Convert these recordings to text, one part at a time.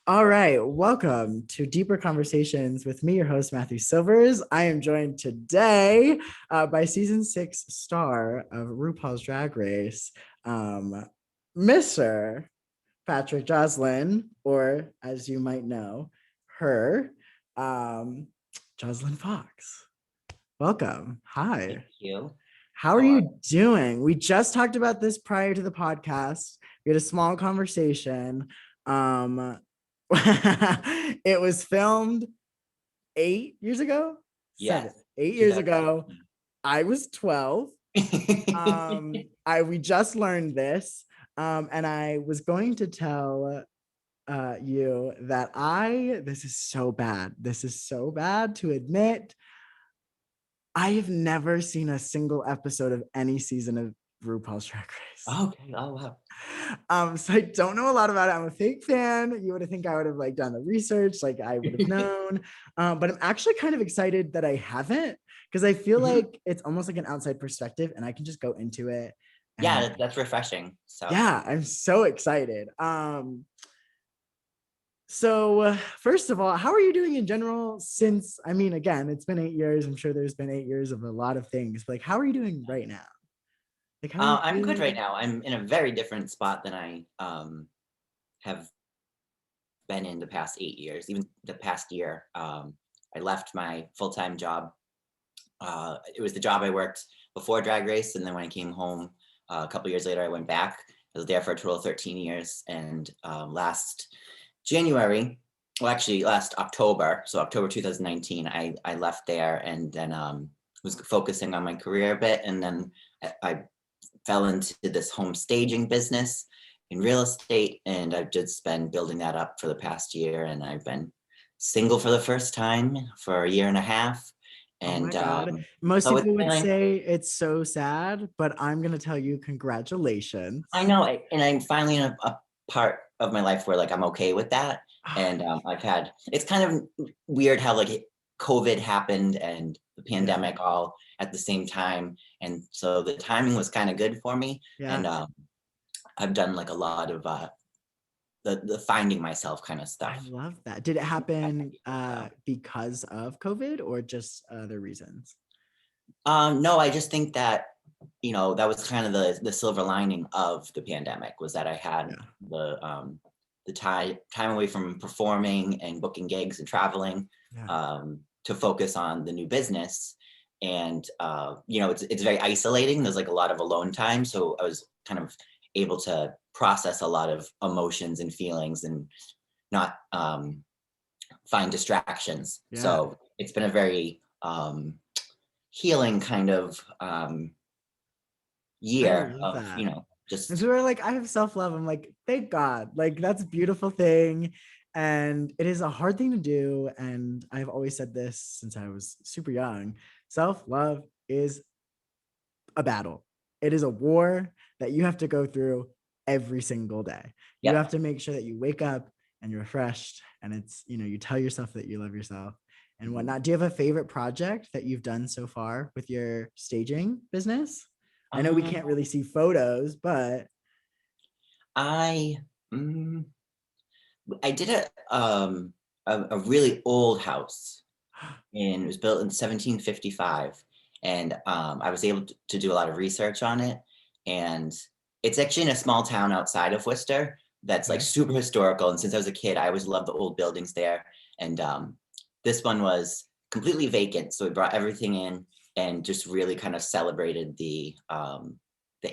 All right, welcome to Deeper Conversations with me, your host, Matthew Silvers. I am joined today by season 6 star of RuPaul's Drag Race, Mr. Patrick Joslyn, or as you might know, her, um, Joslyn Fox. Welcome. Thank Hi. you. How are How are you doing? We just talked about this prior to the podcast. We had a small conversation. Um, it was filmed 8 years ago, Yes, 7, 8 years 2000. ago. I was 12. I we just learned this. And I was going to tell you that this is so bad. This is so bad to admit. I have never seen a single episode of any season of RuPaul's Drag Race. Okay. Oh wow. So I don't know a lot about it. I'm a fake fan. You would think I would have like done the research, like I would have known. But I'm actually kind of excited that I haven't because I feel Mhm. like it's almost like an outside perspective and I can just go into it. Yeah, And that's refreshing. So, yeah, I'm so excited. So first of all, how are you doing in general? Since I mean, again, it's been 8 years. I'm sure there's been 8 years of a lot of things. But like, how are you doing right now? Like, how are you I'm good right feeling? now. I'm in a very different spot than I have been in the past 8 years. Even the past year, I left my full time job. It was the job I worked before Drag Race, and then when I came home a couple years later, I went back. I was there for a total of 13 years, and last January, well, actually last October, so October 2019, I left there and then was focusing on my career a bit, and then I fell into this home staging business in real estate, and I've just been building that up for the past year, and I've been single for the first time for a year and a half, Oh my and God. Most so it's people been would like, say it's so sad, but I'm going to tell you I congratulations. know, and I'm finally in a part of my life where like I'm okay with that. Oh, And I've had it's kind of weird how like COVID happened and the yeah. pandemic all at the same time, and so the timing was kind of good for me. And Yeah. I've done like a lot of the finding myself kind of I stuff. love that. Did it happen So, because of COVID or just other reasons? no, I just think that that was kind of the silver lining of the pandemic was that I had Yeah. the time away from performing and booking gigs and traveling Yeah. to focus on the new business. And it's very isolating. There's like a lot of alone time, so I was kind of able to process a lot of emotions and feelings and not find distractions. Yeah. So it's been a very healing kind of I year love of that. And just so we're like, I have self-love. I'm like, thank God. Like that's a beautiful thing. And it is a hard thing to do. And I've always said this since I was super young. Self-love is a battle. It is a war that you have to go through every single day. You have yep. to make sure that you wake up and you're refreshed and you tell yourself that you love yourself and Mhm. whatnot. Do you have a favorite project that you've done so far with your staging business? I know we Um, can't really see photos, but I mm, I did a really old house, and it was built in 1755, and I was able to do a lot of research on it, and it's actually in a small town outside of Worcester that's like okay. super historical. And since I was a kid, I always loved the old buildings there, and this one was completely vacant, so we brought everything in and just really kind of celebrated the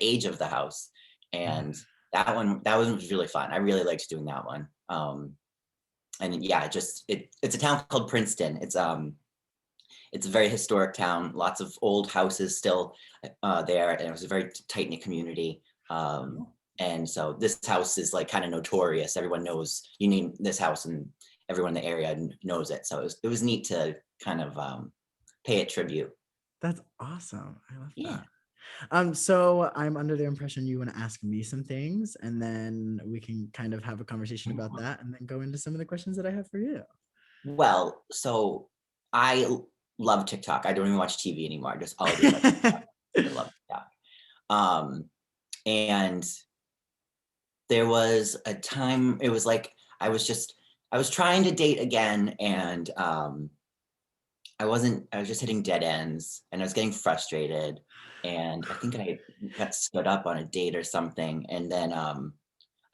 age of the house. And that one was really fun. I really liked doing that one. And yeah, it's a town called Princeton. It's a very historic town, lots of old houses still there, and it was a very tight knit community. Um, Oh, and so this house is like kind of notorious. Everyone knows you name this house, and everyone in the area knows it. So it was neat to kind of pay it tribute. that's awesome. I love Yeah. that. So I'm under the impression you want to ask me some things, and then we can kind of have a conversation about that, and then go into some of the questions that I have for you. Well, so love TikTok. I don't even watch TV anymore. Just all I do is watch TikTok. I love TikTok. Um, and there was a time, it was like I was just I was trying to date again, and I was just hitting dead ends, and I was getting frustrated, and I think I got stood up on a date or something, and then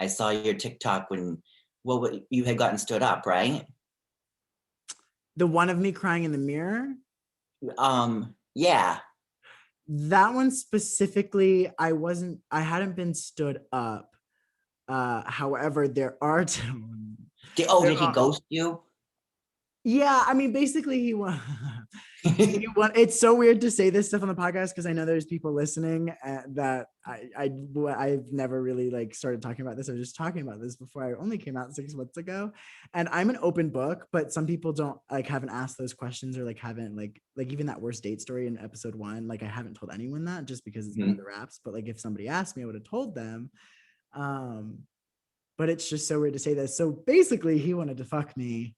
I saw your TikTok when, well, you had gotten stood up, right? The one of me crying in the mirror, Yeah. that one specifically, I hadn't been stood up. However, there are there Did he are, ghost you? yeah, I mean, basically it's so weird to say this stuff on the podcast because I know there's people listening that I've never really like started talking about this. I was just talking about this before I only came out 6 months ago, and I'm an open book, but some people don't like haven't asked those questions or like haven't like even that worst date story in episode 1. Like I haven't told anyone that just because it's been Mhm. under wraps. But like if somebody asked me, I would have told them. Um, but it's just so weird to say this. So basically, he wanted to fuck me,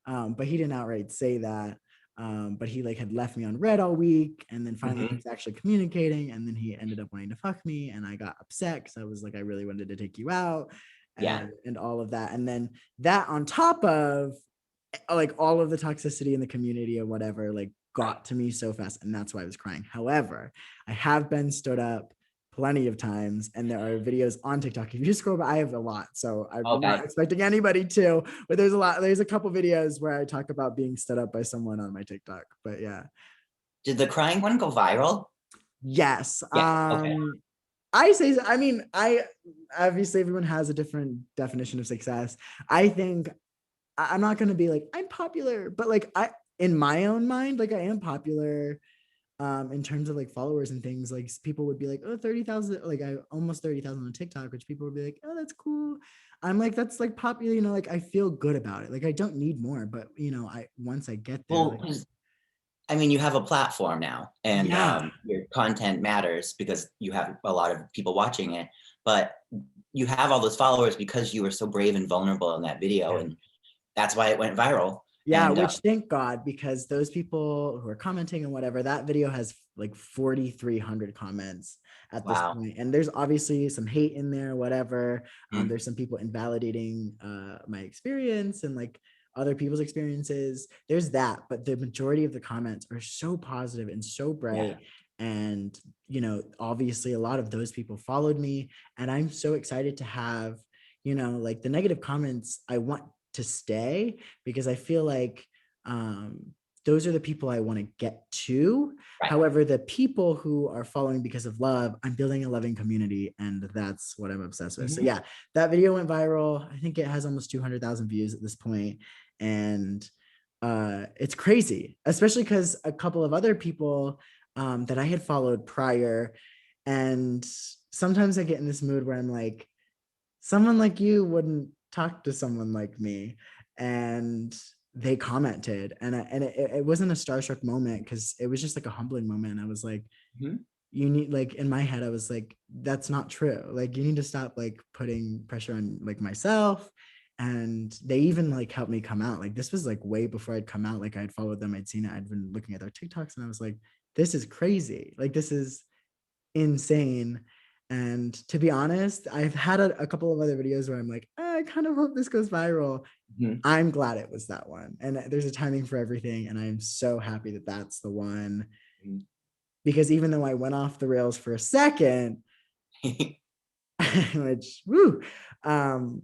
but he didn't outright say that. But he like had left me on red all week, and then finally he Mhm. was actually communicating, and then he ended up wanting to fuck me, and I got upset because I was like, I really wanted to take you out, Yeah. and all of that, and then that on top of like all of the toxicity in the community or whatever, like got to me so fast, and that's why I was crying. However, I have been stood up plenty of times, and there are videos on TikTok. If you scroll by, I have a lot, so I'm not Okay. expecting anybody to, but there's a lot. There's a couple videos where I talk about being stood up by someone on my TikTok. But yeah, Did the crying one go viral? yes. Yeah. Okay. I say, I mean, I obviously everyone has a different definition of success. I think I'm not going to be like I'm popular, but like I in my own mind, like I am popular in terms of like followers and things. Like people would be like, oh, 30,000, like I almost 30,000 on TikTok, which people would be like, oh, that's cool. I'm like, that's like popular, you know, like I feel good about it. Like I don't need more, but you know, I once I get there, Well, like 'cause I mean, you have a platform now, and yeah, your content matters because you have a lot of people watching it. But you have all those followers because you were so brave and vulnerable in that video, yeah. and that's why it went viral. Yeah, And which thank God, because those people who are commenting and whatever, that video has like 4,300 comments at this wow. point. And there's obviously some hate in there, whatever. Mhm. There's some people invalidating my experience and like other people's experiences. There's that, but the majority of the comments are so positive and so Yeah. bright. And, you know, obviously a lot of those people followed me. And I'm so excited to have, you know, like the negative comments I want to stay because I feel like those are the people I want to get to. Right. However, the people who are following because of love, I'm building a loving community, and that's what I'm obsessed with. So Mhm. yeah, that video went viral. I think it has almost 200,000 views at this point, and it's crazy, especially because a couple of other people that I had followed prior, and sometimes I get in this mood where I'm like, someone like you wouldn't talk to someone like me, and they commented, and it wasn't a starstruck moment because it was just like a humbling moment. I was like, Mhm. you need, like in my head I was like, that's not true, like you need to stop like putting pressure on like myself. And they even like helped me come out. Like this was like way before I'd come out. Like I'd followed them, I'd seen it, I'd been looking at their TikToks, and I was like, this is crazy, like this is insane. And to be honest, I've had a couple of other videos where I'm like, I kind of hope this goes viral. Mhm. I'm glad it was that one. And there's a timing for everything. And I'm so happy that that's the one. Mhm. Because even though I went off the rails for a second, which, woo, um,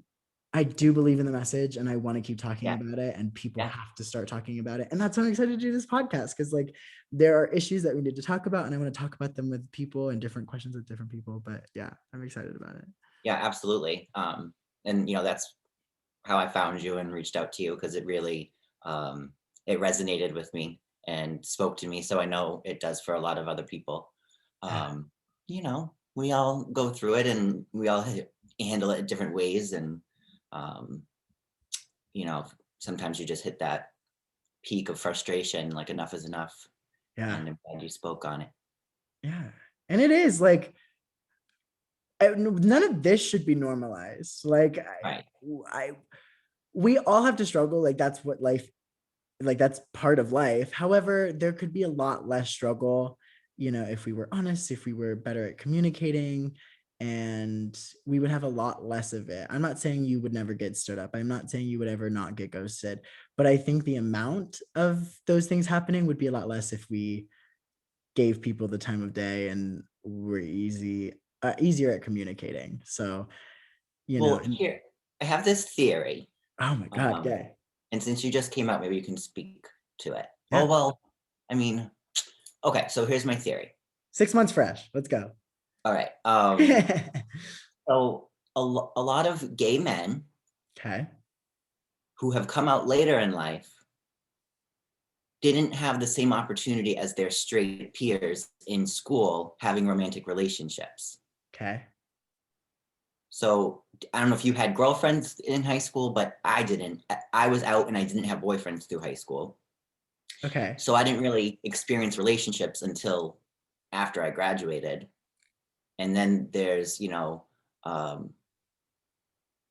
I do believe in the message and I want to keep talking Yeah. about it, and people Yeah. have to start talking about it. And that's why I'm excited to do this podcast, because like there are issues that we need to talk about, and I want to talk about them with people and different questions with different people. But yeah, I'm excited about it. Yeah. Absolutely. And that's how I found you and reached out to you because it really um, it resonated with me and spoke to me. So I know it does for a lot of other people. Yeah. Um, we all go through it and we all handle it in different ways. And um, you know, sometimes you just hit that peak of frustration, like enough is enough. Yeah. And I'm glad you spoke on it. Yeah. And it is like none of this should be normalized. Like Right. I we all have to struggle. Like that's what life, like that's part of life. However, there could be a lot less struggle, you know, if we were honest, if we were better at communicating, and we would have a lot less of it. I'm not saying you would never get stood up. I'm not saying you would ever not get ghosted, but I think the amount of those things happening would be a lot less if we gave people the time of day and were easier at communicating. So, Well, and here, I have this theory. oh my God, Um, yeah. and since you just came out, maybe you can speak to it. Oh, Yeah. well, I mean, okay, so here's my theory. 6 months fresh. Let's go. All right. So a lot of gay men Okay. who have come out later in life didn't have the same opportunity as their straight peers in school having romantic relationships. Okay. So I don't know if you had girlfriends in high school, but I didn't. I was out and I didn't have boyfriends through high school. Okay. So I didn't really experience relationships until after I graduated. And then there's, I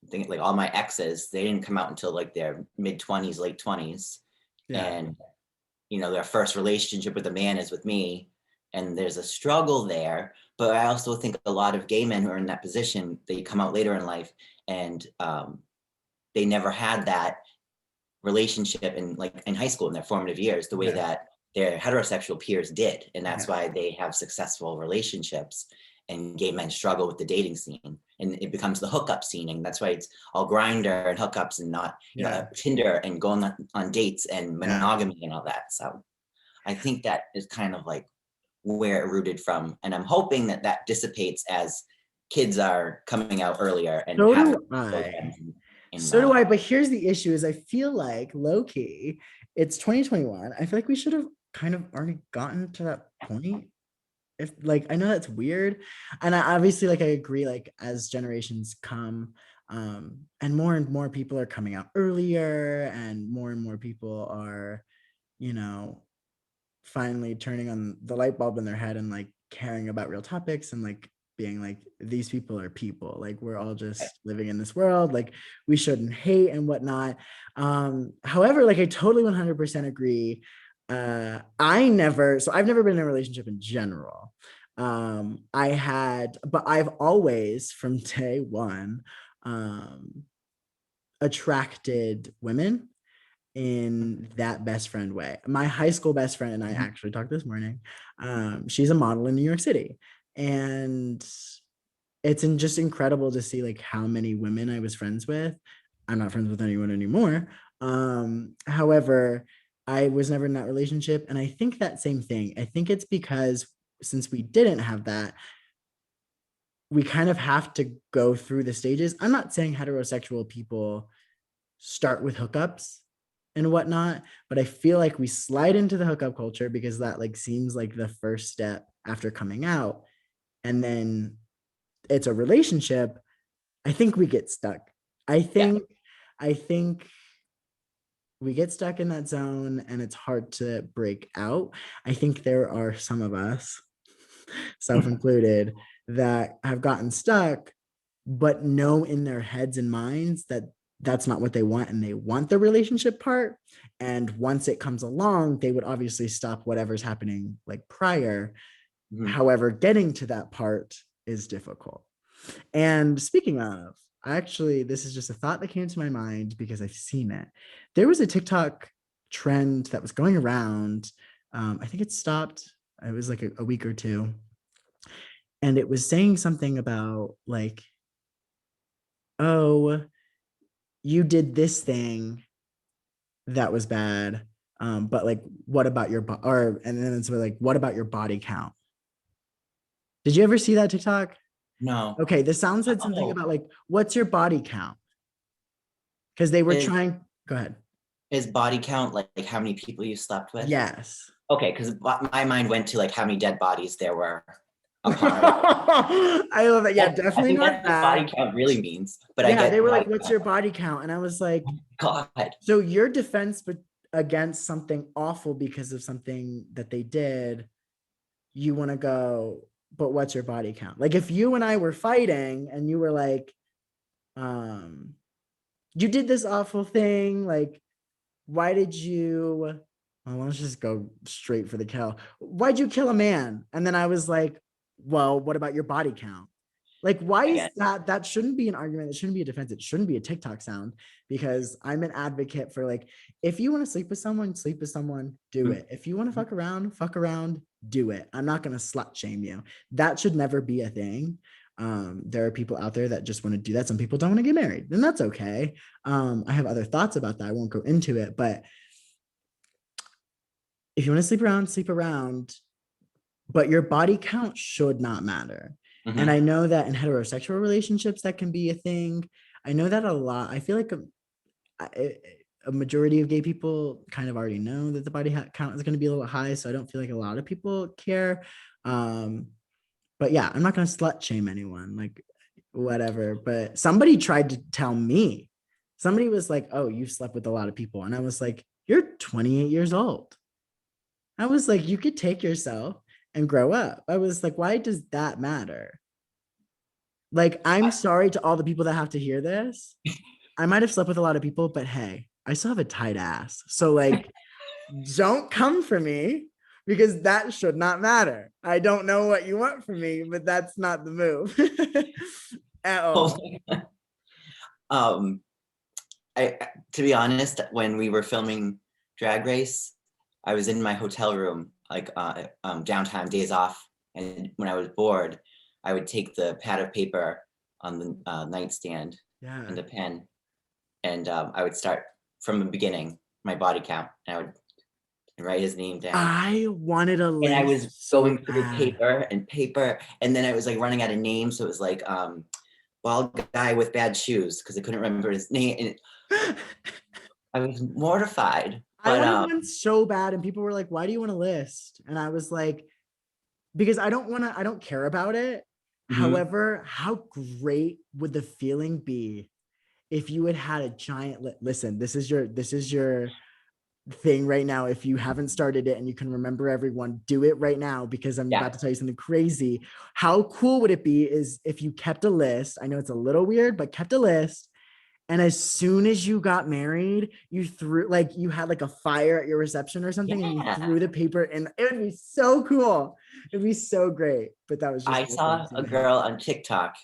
think like all my exes, they didn't come out until like their mid 20s, late 20s. Yeah. And, their first relationship with a man is with me. And there's a struggle there. But I also think a lot of gay men who are in that position, they come out later in life and they never had that relationship in high school in their formative years, the way that their heterosexual peers did. And that's why they have successful relationships, and gay men struggle with the dating scene, and it becomes the hookup scene. And that's why it's all Grindr and hookups and not, Tinder and going on dates and monogamy and all that. So I think that is kind of like where it rooted from. And I'm hoping that that dissipates as kids are coming out earlier and So having do I. in So do I. But here's the issue: is I feel like low key, it's 2021. I feel like we should have kind of already gotten to that point. If like, I know that's weird, and I obviously, like, I agree, like as generations come, and more people are coming out earlier, and more people are, you know finally turning on the light bulb in their head and like caring about real topics, and like being like, these people are people, like we're all just living in this world, like we shouldn't hate and whatnot. However, like I totally 100% agree. I've never been in a relationship in general. But I've always from day one attracted women in that best friend way. My high school best friend and I actually talked this morning. She's a model in New York City, and just incredible to see like how many women I was friends with. I'm not friends with anyone anymore. However, I was never in that relationship, and I think that same thing. I think it's because since we didn't have that, we kind of have to go through the stages. I'm not saying heterosexual people start with hookups and whatnot, but I feel like we slide into the hookup culture because that like seems like the first step after coming out, and then it's a relationship. I think we get stuck. I think we get stuck in that zone, and it's hard to break out. I think there are some of us, self included, that have gotten stuck but know in their heads and minds that that's not what they want, and they want the relationship part. And once it comes along, they would obviously stop whatever's happening like prior. However, getting to that part is difficult. And speaking of, actually, this is just a thought that came to my mind because I've seen it. There was a TikTok trend that was going around. I think it stopped. It was like a week or two. And it was saying something about like, oh, you did this thing that was bad. But like, what about your and then it's like, what about your body count? Did you ever see that TikTok? No. Okay, the sound said something about like, what's your body count? Because they were trying. Go ahead. Is body count like how many people you slept with? Yes. Okay, because my mind went to like how many dead bodies there were. I love it. Yeah, definitely not that's that. what body count really means. But yeah, I get they were like, "What's your body count?" And I was like, God. "So your defense against something awful because of something that they did, you want to go, but what's your body count?" Like if you and I were fighting and you were like, you did this awful thing, like, why did you, well, let's just go straight for the kill. Why'd you kill a man? And then I was like, well, what about your body count? Like, why is Again. that? That shouldn't be an argument. It shouldn't be a defense. It shouldn't be a TikTok sound, because I'm an advocate for, like, if you want to sleep with someone, do it. If you want to fuck around, do it. I'm not going to slut shame you. That should never be a thing. There are people out there that just want to do that. Some people don't want to get married, and that's okay. I have other thoughts about that. I won't go into it, but if you want to sleep around, but your body count should not matter. And I know that in heterosexual relationships, that can be a thing. I know that a lot. I feel like a majority of gay people kind of already know that the body count is going to be a little high. So I don't feel like a lot of people care. But yeah, I'm not going to slut shame anyone, like, whatever. But somebody tried to tell me, somebody was like, oh, you slept with a lot of people. And I was like, you're 28 years old. I was like, you could take yourself and grow up. I was like, why does that matter? Like, I'm sorry to all the people that have to hear this. I might have slept with a lot of people, but hey, I still have a tight ass. So, like, don't come for me, because that should not matter. I don't know what you want from me, but that's not the move at all. um, to be honest, when we were filming Drag Race, I was in my hotel room, like downtime, days off, and when I was bored, I would take the pad of paper on the nightstand and a pen, and I would start from the beginning, my body count, and I would write his name down. I wanted a list. And I was going through paper, and then I was like running out of names, so it was like bald guy with bad shoes, because I couldn't remember his name. And I was mortified. I wanted one so bad, and people were like, why do you want a list? And I was like, because I don't care about it. However, how great would the feeling be if you had a giant listen, this is your thing right now. If you haven't started it and you can remember everyone, do it right now, because I'm about to tell you something crazy. How cool would it be is if you kept a list? I know it's a little weird, but kept a list. And as soon as you got married, you threw, like, you had like a fire at your reception or something, and you threw the paper in. It would be so cool. It'd be so great. But that was just, I saw a girl on TikTok,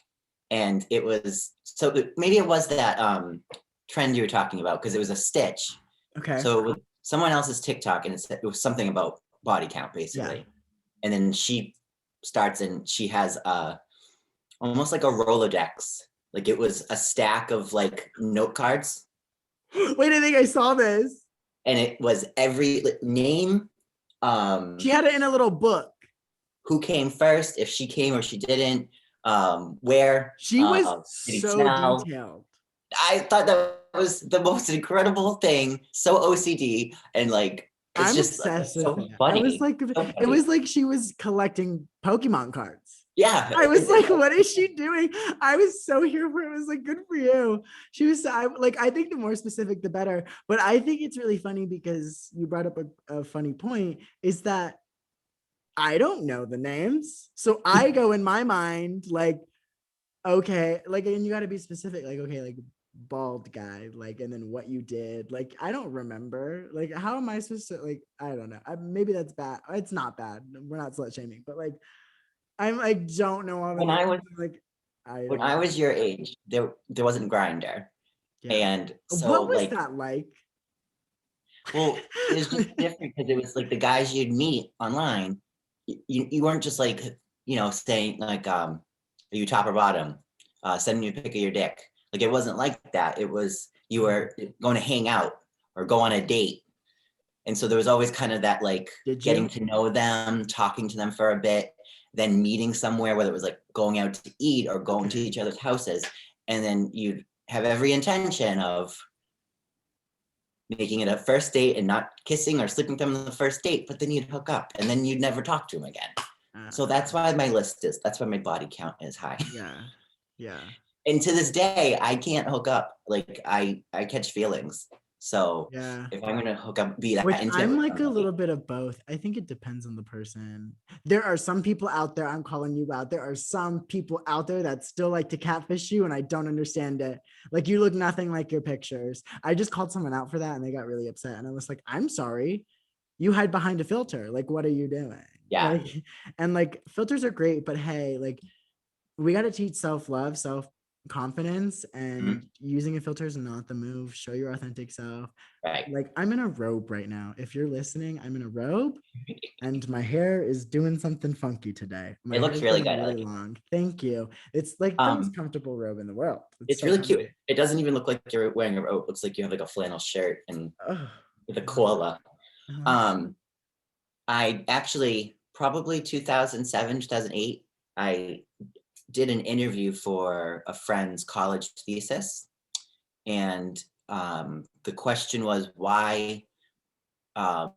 and it was, so maybe it was that trend you were talking about, because it was a stitch. Okay. So it was someone else's TikTok, and it was something about body count, basically. And then she starts, and she has almost like a Rolodex. Like, it was a stack of like note cards. Wait, I think I saw this. And it was every name. She had it in a little book. Who came first, if she came or she didn't, where. She was so detailed. I thought that was the most incredible thing. So OCD, and like, it's I'm just obsessed so with it. funny. It was like, it was like she was collecting Pokemon cards. Yeah. I was like, what is she doing? I was so here for it. It was like, good for you. She was, I think the more specific, the better. But I think it's really funny, because you brought up a funny point, is that I don't know the names. So I go in my mind, like, okay, like, and you got to be specific, like, okay, like, bald guy, like, and then what you did, like, I don't remember, like, how am I supposed to, like, I don't know, maybe that's bad. It's not bad, we're not slut shaming, but like, I'm like, don't know all the when I names. was Like, when I was your age, there wasn't Grindr. And so, what was like, that like? well, it was just different, because it was like the guys you'd meet online, you weren't just like, saying like, are you top or bottom? Send me a pic of your dick. Like, it wasn't like that. It was, you were going to hang out or go on a date. And so there was always kind of that, like, getting to know them, talking to them for a bit, then meeting somewhere, whether it was like going out to eat or going to each other's houses. And then you'd have every intention of making it a first date and not kissing or sleeping with them on the first date, but then you'd hook up, and then you'd never talk to him again. So that's why that's why my body count is high. Yeah. And to this day, I can't hook up. Like, I catch feelings. So if I'm gonna hook up, be that intimate, I'm like a little bit of both. I think it depends on the person. There are some people out there, I'm calling you out, there are some people out there that still like to catfish you, and I don't understand it. Like, you look nothing like your pictures. I just called someone out for that, and they got really upset, and I was like, I'm sorry, you hide behind a filter. Like, what are you doing? Yeah. Like, and like, filters are great, but hey, like, we got to teach self-love, self-confidence, Mhm. and using a filter is not the move. Show your authentic self. Right. Like, I'm in a robe right now. If you're listening, I'm in a robe and my hair is doing something funky today. My It hair looks is really getting good. I really like it. long. Thank you. It's like the most comfortable robe in the world. It's It's so really cute. comfy. It doesn't even look like you're wearing a robe. It looks like you have like a flannel shirt and Oh, with a I love koala. it. Uh-huh. Um, I actually probably 2007, 2008, I did an interview for a friend's college thesis, and the question was why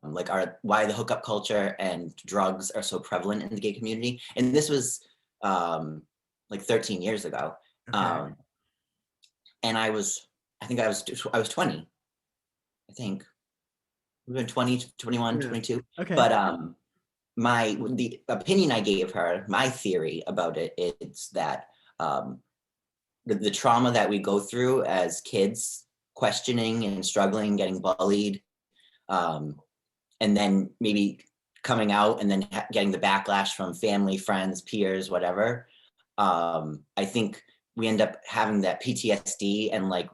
like are why the hookup culture and drugs are so prevalent in the gay community. And this was um, like 13 years ago. Okay. Um, and I was 20, I think. We've been 20, 21, Yeah. 22. Okay. But the opinion I gave her, my theory about it is that um, the trauma that we go through as kids, questioning and struggling, getting bullied, um, and then maybe coming out and then getting the backlash from family, friends, peers, whatever. I think we end up having that PTSD and like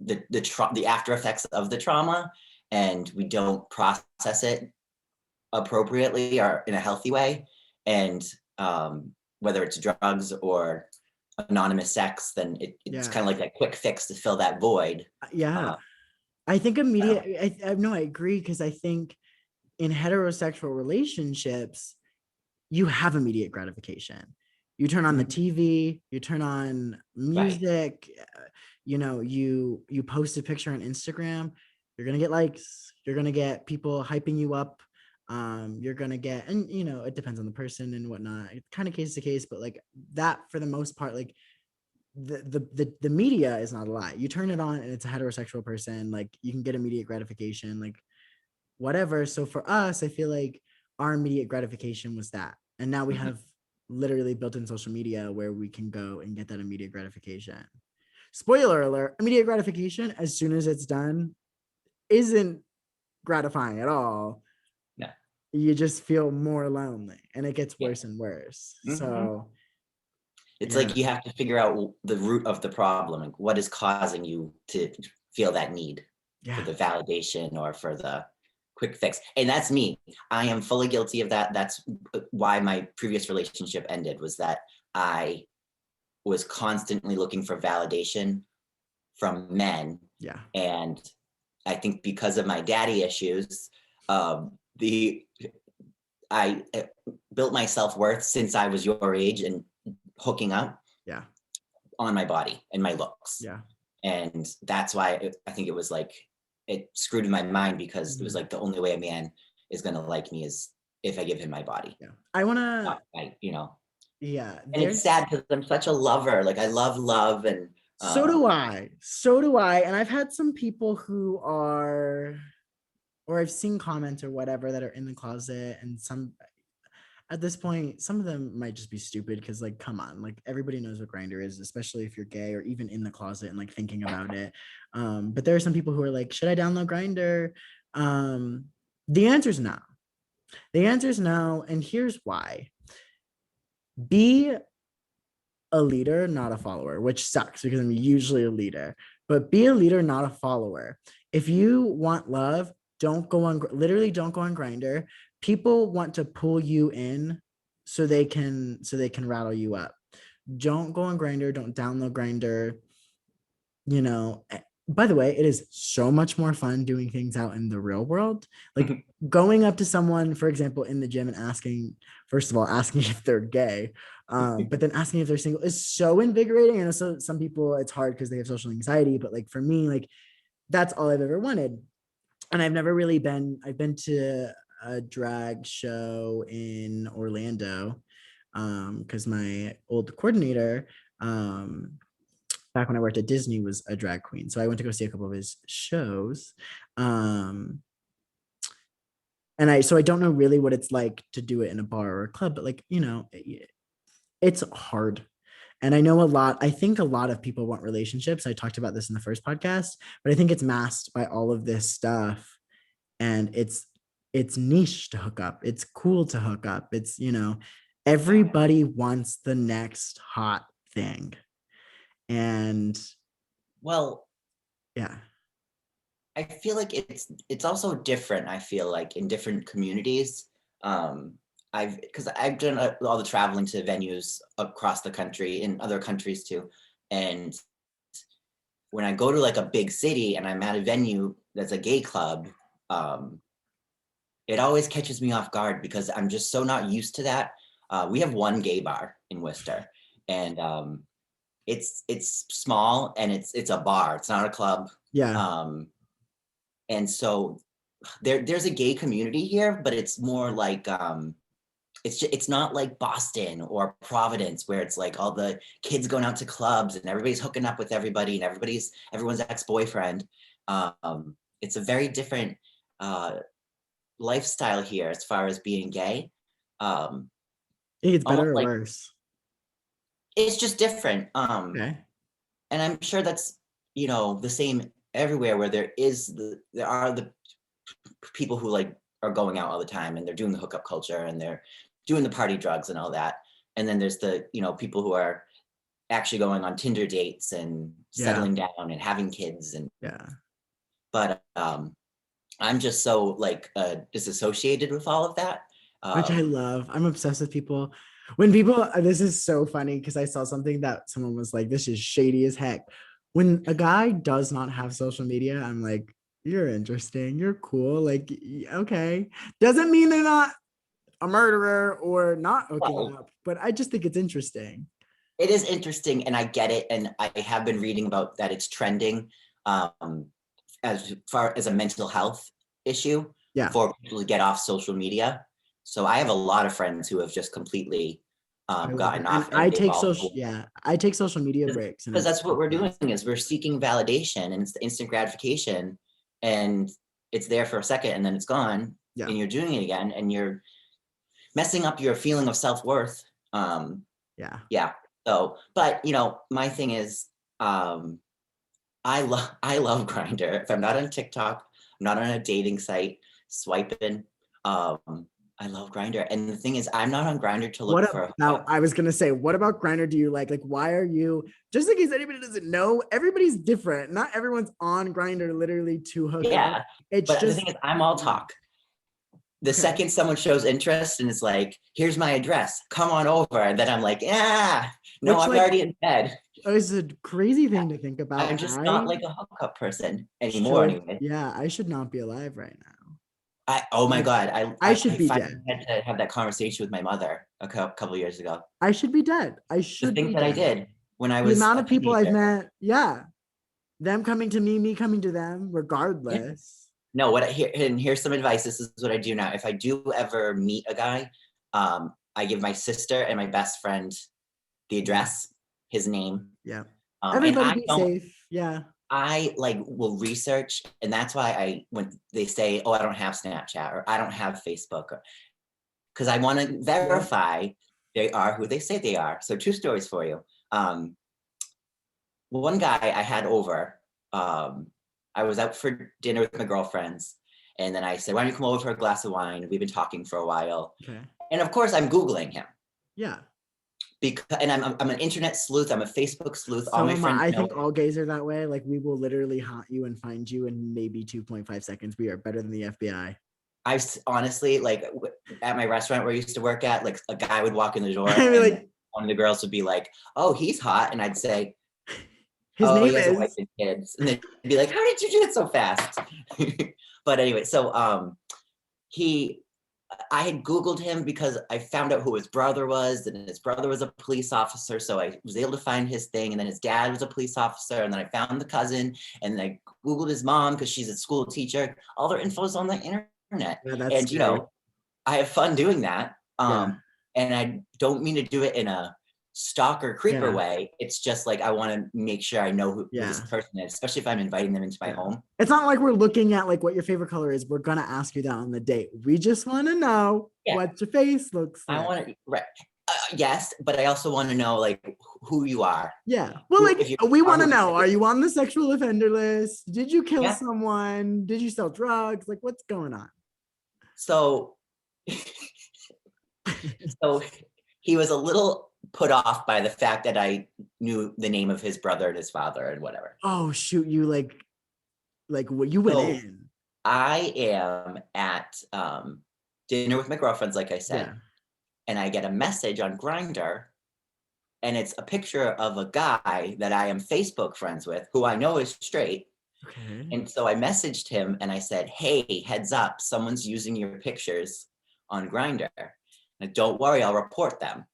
the after effects of the trauma, and we don't process it appropriately or in a healthy way. And whether it's drugs or anonymous sex, then it's Yeah. kind of like that quick fix to fill that void. Yeah. Uh, I think so, immediate, I no, I agree, because I think in heterosexual relationships, you have immediate gratification. You turn on the mhm, TV, you turn on right. music, you post a picture on Instagram, you're gonna get likes, you're gonna get people hyping you up. You're gonna get, and it depends on the person and whatnot. It's kind of case to case, but like that for the most part, like the media is not a lie. You turn it on and it's a heterosexual person, like you can get immediate gratification, like whatever. So for us, I feel like our immediate gratification was that. And now we Mhm. have literally built in social media where we can go and get that immediate gratification. Spoiler alert, immediate gratification, as soon as it's done, isn't gratifying at all. Yeah. You just feel more lonely and it gets Yeah. worse and worse. Mhm. So, It's yeah. like you have to figure out the root of the problem, like what is causing you to feel that need for Yeah. the validation or for the quick fix. And that's me. I am fully guilty of that. That's why my previous relationship ended, was that I was constantly looking for validation from men. Yeah. And I think because of my daddy issues, the I built my self-worth since I was your age and hooking up Yeah. on my body and my looks. Yeah. And that's why I think it was like it screwed in my mind, because it was Mhm. like the only way a man is gonna like me is if I give him my body. Yeah. I want to, Not I. yeah, And it's sad there's, because I'm such a lover. Like I love love and so um do I. So do I. And I've had some people who are, or I've seen comments or whatever that are in the closet, and some at this point, some of them might just be stupid because, like, come on, like everybody knows what grinder is, especially if you're gay or even in the closet and like thinking about it. But there are some people who are like, should I download grinder? Um, the answer is no. The answer is no, and here's why. Be a leader, not a follower, which sucks because I'm usually a leader, but be a leader, not a follower. If you want love, don't go on, literally don't go on Grinder. People want to pull you in so they can rattle you up. Don't go on Grinder, don't download Grinder. you know by the way, it is so much more fun doing things out in the real world, like going up to someone, for example, in the gym and asking, first of all, asking if they're gay, but then asking if they're single is so invigorating. And so some people, it's hard because they have social anxiety, but like for me, like that's all I've ever wanted. And I've been to a drag show in Orlando, because my old coordinator, back when I worked at Disney, was a drag queen. So I went to go see a couple of his shows. Um, and I don't know really what it's like to do it in a bar or a club, but like, it's hard. And I know I think a lot of people want relationships. I talked about this in the first podcast, but I think it's masked by all of this stuff. And it's niche to hook up. It's cool to hook up. It's, Everybody wants the next hot thing. And Well, yeah. I feel like it's also different. I feel like in different communities. Because I've done all the traveling to venues across the country, in other countries too, and when I go to like a big city and I'm at a venue that's a gay club, um, it always catches me off guard because I'm just so not used to that. We have one gay bar in Worcester, and it's small and it's a bar. It's not a club. Yeah. Um, and so there's a gay community here, but it's more like it's not like Boston or Providence where it's like all the kids going out to clubs and everybody's hooking up with everybody and everyone's ex-boyfriend. It's a very different lifestyle here as far as being gay. I think it's better Almost or like worse. it's just different. Okay. And I'm sure that's the same everywhere where there are the people who like are going out all the time and they're doing the hookup culture and they're doing the party drugs and all that. And then there's the people who are actually going on Tinder dates and Yeah. settling down and having kids. And Yeah. but I'm just so like disassociated with all of that. Which I love. I'm obsessed with people. When people, this is so funny because I saw something that someone was like, this is shady as heck. When a guy does not have social media, I'm like, you're interesting. You're cool. Like, okay. Doesn't mean they're not a murderer or not hooking Well, up, but I just think it's interesting. it is interesting and I get it. And I have been reading about that it's trending as far as a mental health issue Yeah. for people to get off social media. So I have a lot of friends who have just completely I love it. gotten And off I and they've take all social, yeah, I take social media breaks and because it's that's what we're doing is we're seeking validation and it's the instant gratification and it's there for a second and then it's gone yeah. and you're doing it again and you're messing up your feeling of self-worth. Yeah. Yeah. So, but my thing is, I love Grinder. If I'm not on TikTok, I'm not on a dating site swiping. I love Grinder, and the thing is, I'm not on Grinder to look What for a about, hookup. I was gonna say, what about Grinder do you like? Like, why are you, just in case anybody doesn't know, everybody's different. Not everyone's on Grinder literally to hook up. Yeah, It's but the just thing is, I'm all talk. The okay. second someone shows interest and it's like, here's my address, come on over, and then I'm like, no, Which I'm like already in bed. is a crazy thing to think about. I'm just not I like a hookup person anymore, should, anyway. yeah, I should not be alive right now. Oh my I, God, I should I be finally dead. had to have that conversation with my mother a couple years ago. I should be dead. I The should things be that I dead. did when I The was amount a of people I've teenager. met, yeah, them coming to me coming to them, Yeah. regardless. No, what I hear, and here's some advice. This is what I do now. If I do ever meet a guy, I give my sister and my best friend the Yeah, address, his name, yeah. and Everybody be safe. Yeah. I like will research, and that's why when they say, "Oh, I don't have Snapchat" or "I don't have Facebook," because I want to Yeah. verify they are who they say they are. So, two stories for you. Um, One guy I had over, um, I was out for dinner with my girlfriends, and then I said, "Why don't you come over for a glass of wine?" We've been talking for a while, Okay. and of course, I'm Googling him Yeah. because, and I'm an internet sleuth. I'm a Facebook sleuth. All So my am I. friends I know think it. all gays are that way. Like we will literally haunt you and find you in maybe 2.5 seconds. We are better than the FBI. Honestly like at my restaurant where I used to work at, like a guy would walk in the door, I mean, and like one of the girls would be like, "Oh, he's hot," and I'd say, his "Oh, name he has a wife is. and kids," and they'd be like, "How did you do it so fast?" But anyway, so he I had Googled him because I found out who his brother was, and his brother was a police officer. So I was able to find his thing. And then his dad was a police officer. And then I found the cousin, and then I Googled his mom because she's a school teacher. All their info's on the internet. Yeah, that's And, scary. I have fun doing that. Yeah. And I don't mean to do it in a stalker creeper Yeah. way. It's just like I want to make sure I know who this Yeah. person is, especially if I'm inviting them into my Yeah. home. It's not like we're looking at like what your favorite color is. We're gonna ask you that on the date. We just want to know Yeah. what your face looks I like. want to, right. Yes, but I also want to know like who you are. Yeah. Well, like If you we are want to who you know, say are you you on the sexual offender list? Did you kill Yeah. someone? Did you sell drugs? Like what's going on? So, so he was a little put off by the fact that I knew the name of his brother and his father and whatever. Oh shoot, you like what you went So in. I am at dinner with my girlfriends, like I said, Yeah. and I get a message on Grindr, and it's a picture of a guy that I am Facebook friends with, who I know is straight. Okay. And so I messaged him and I said, "Hey, heads up, someone's using your pictures on Grindr. And don't worry, I'll report them."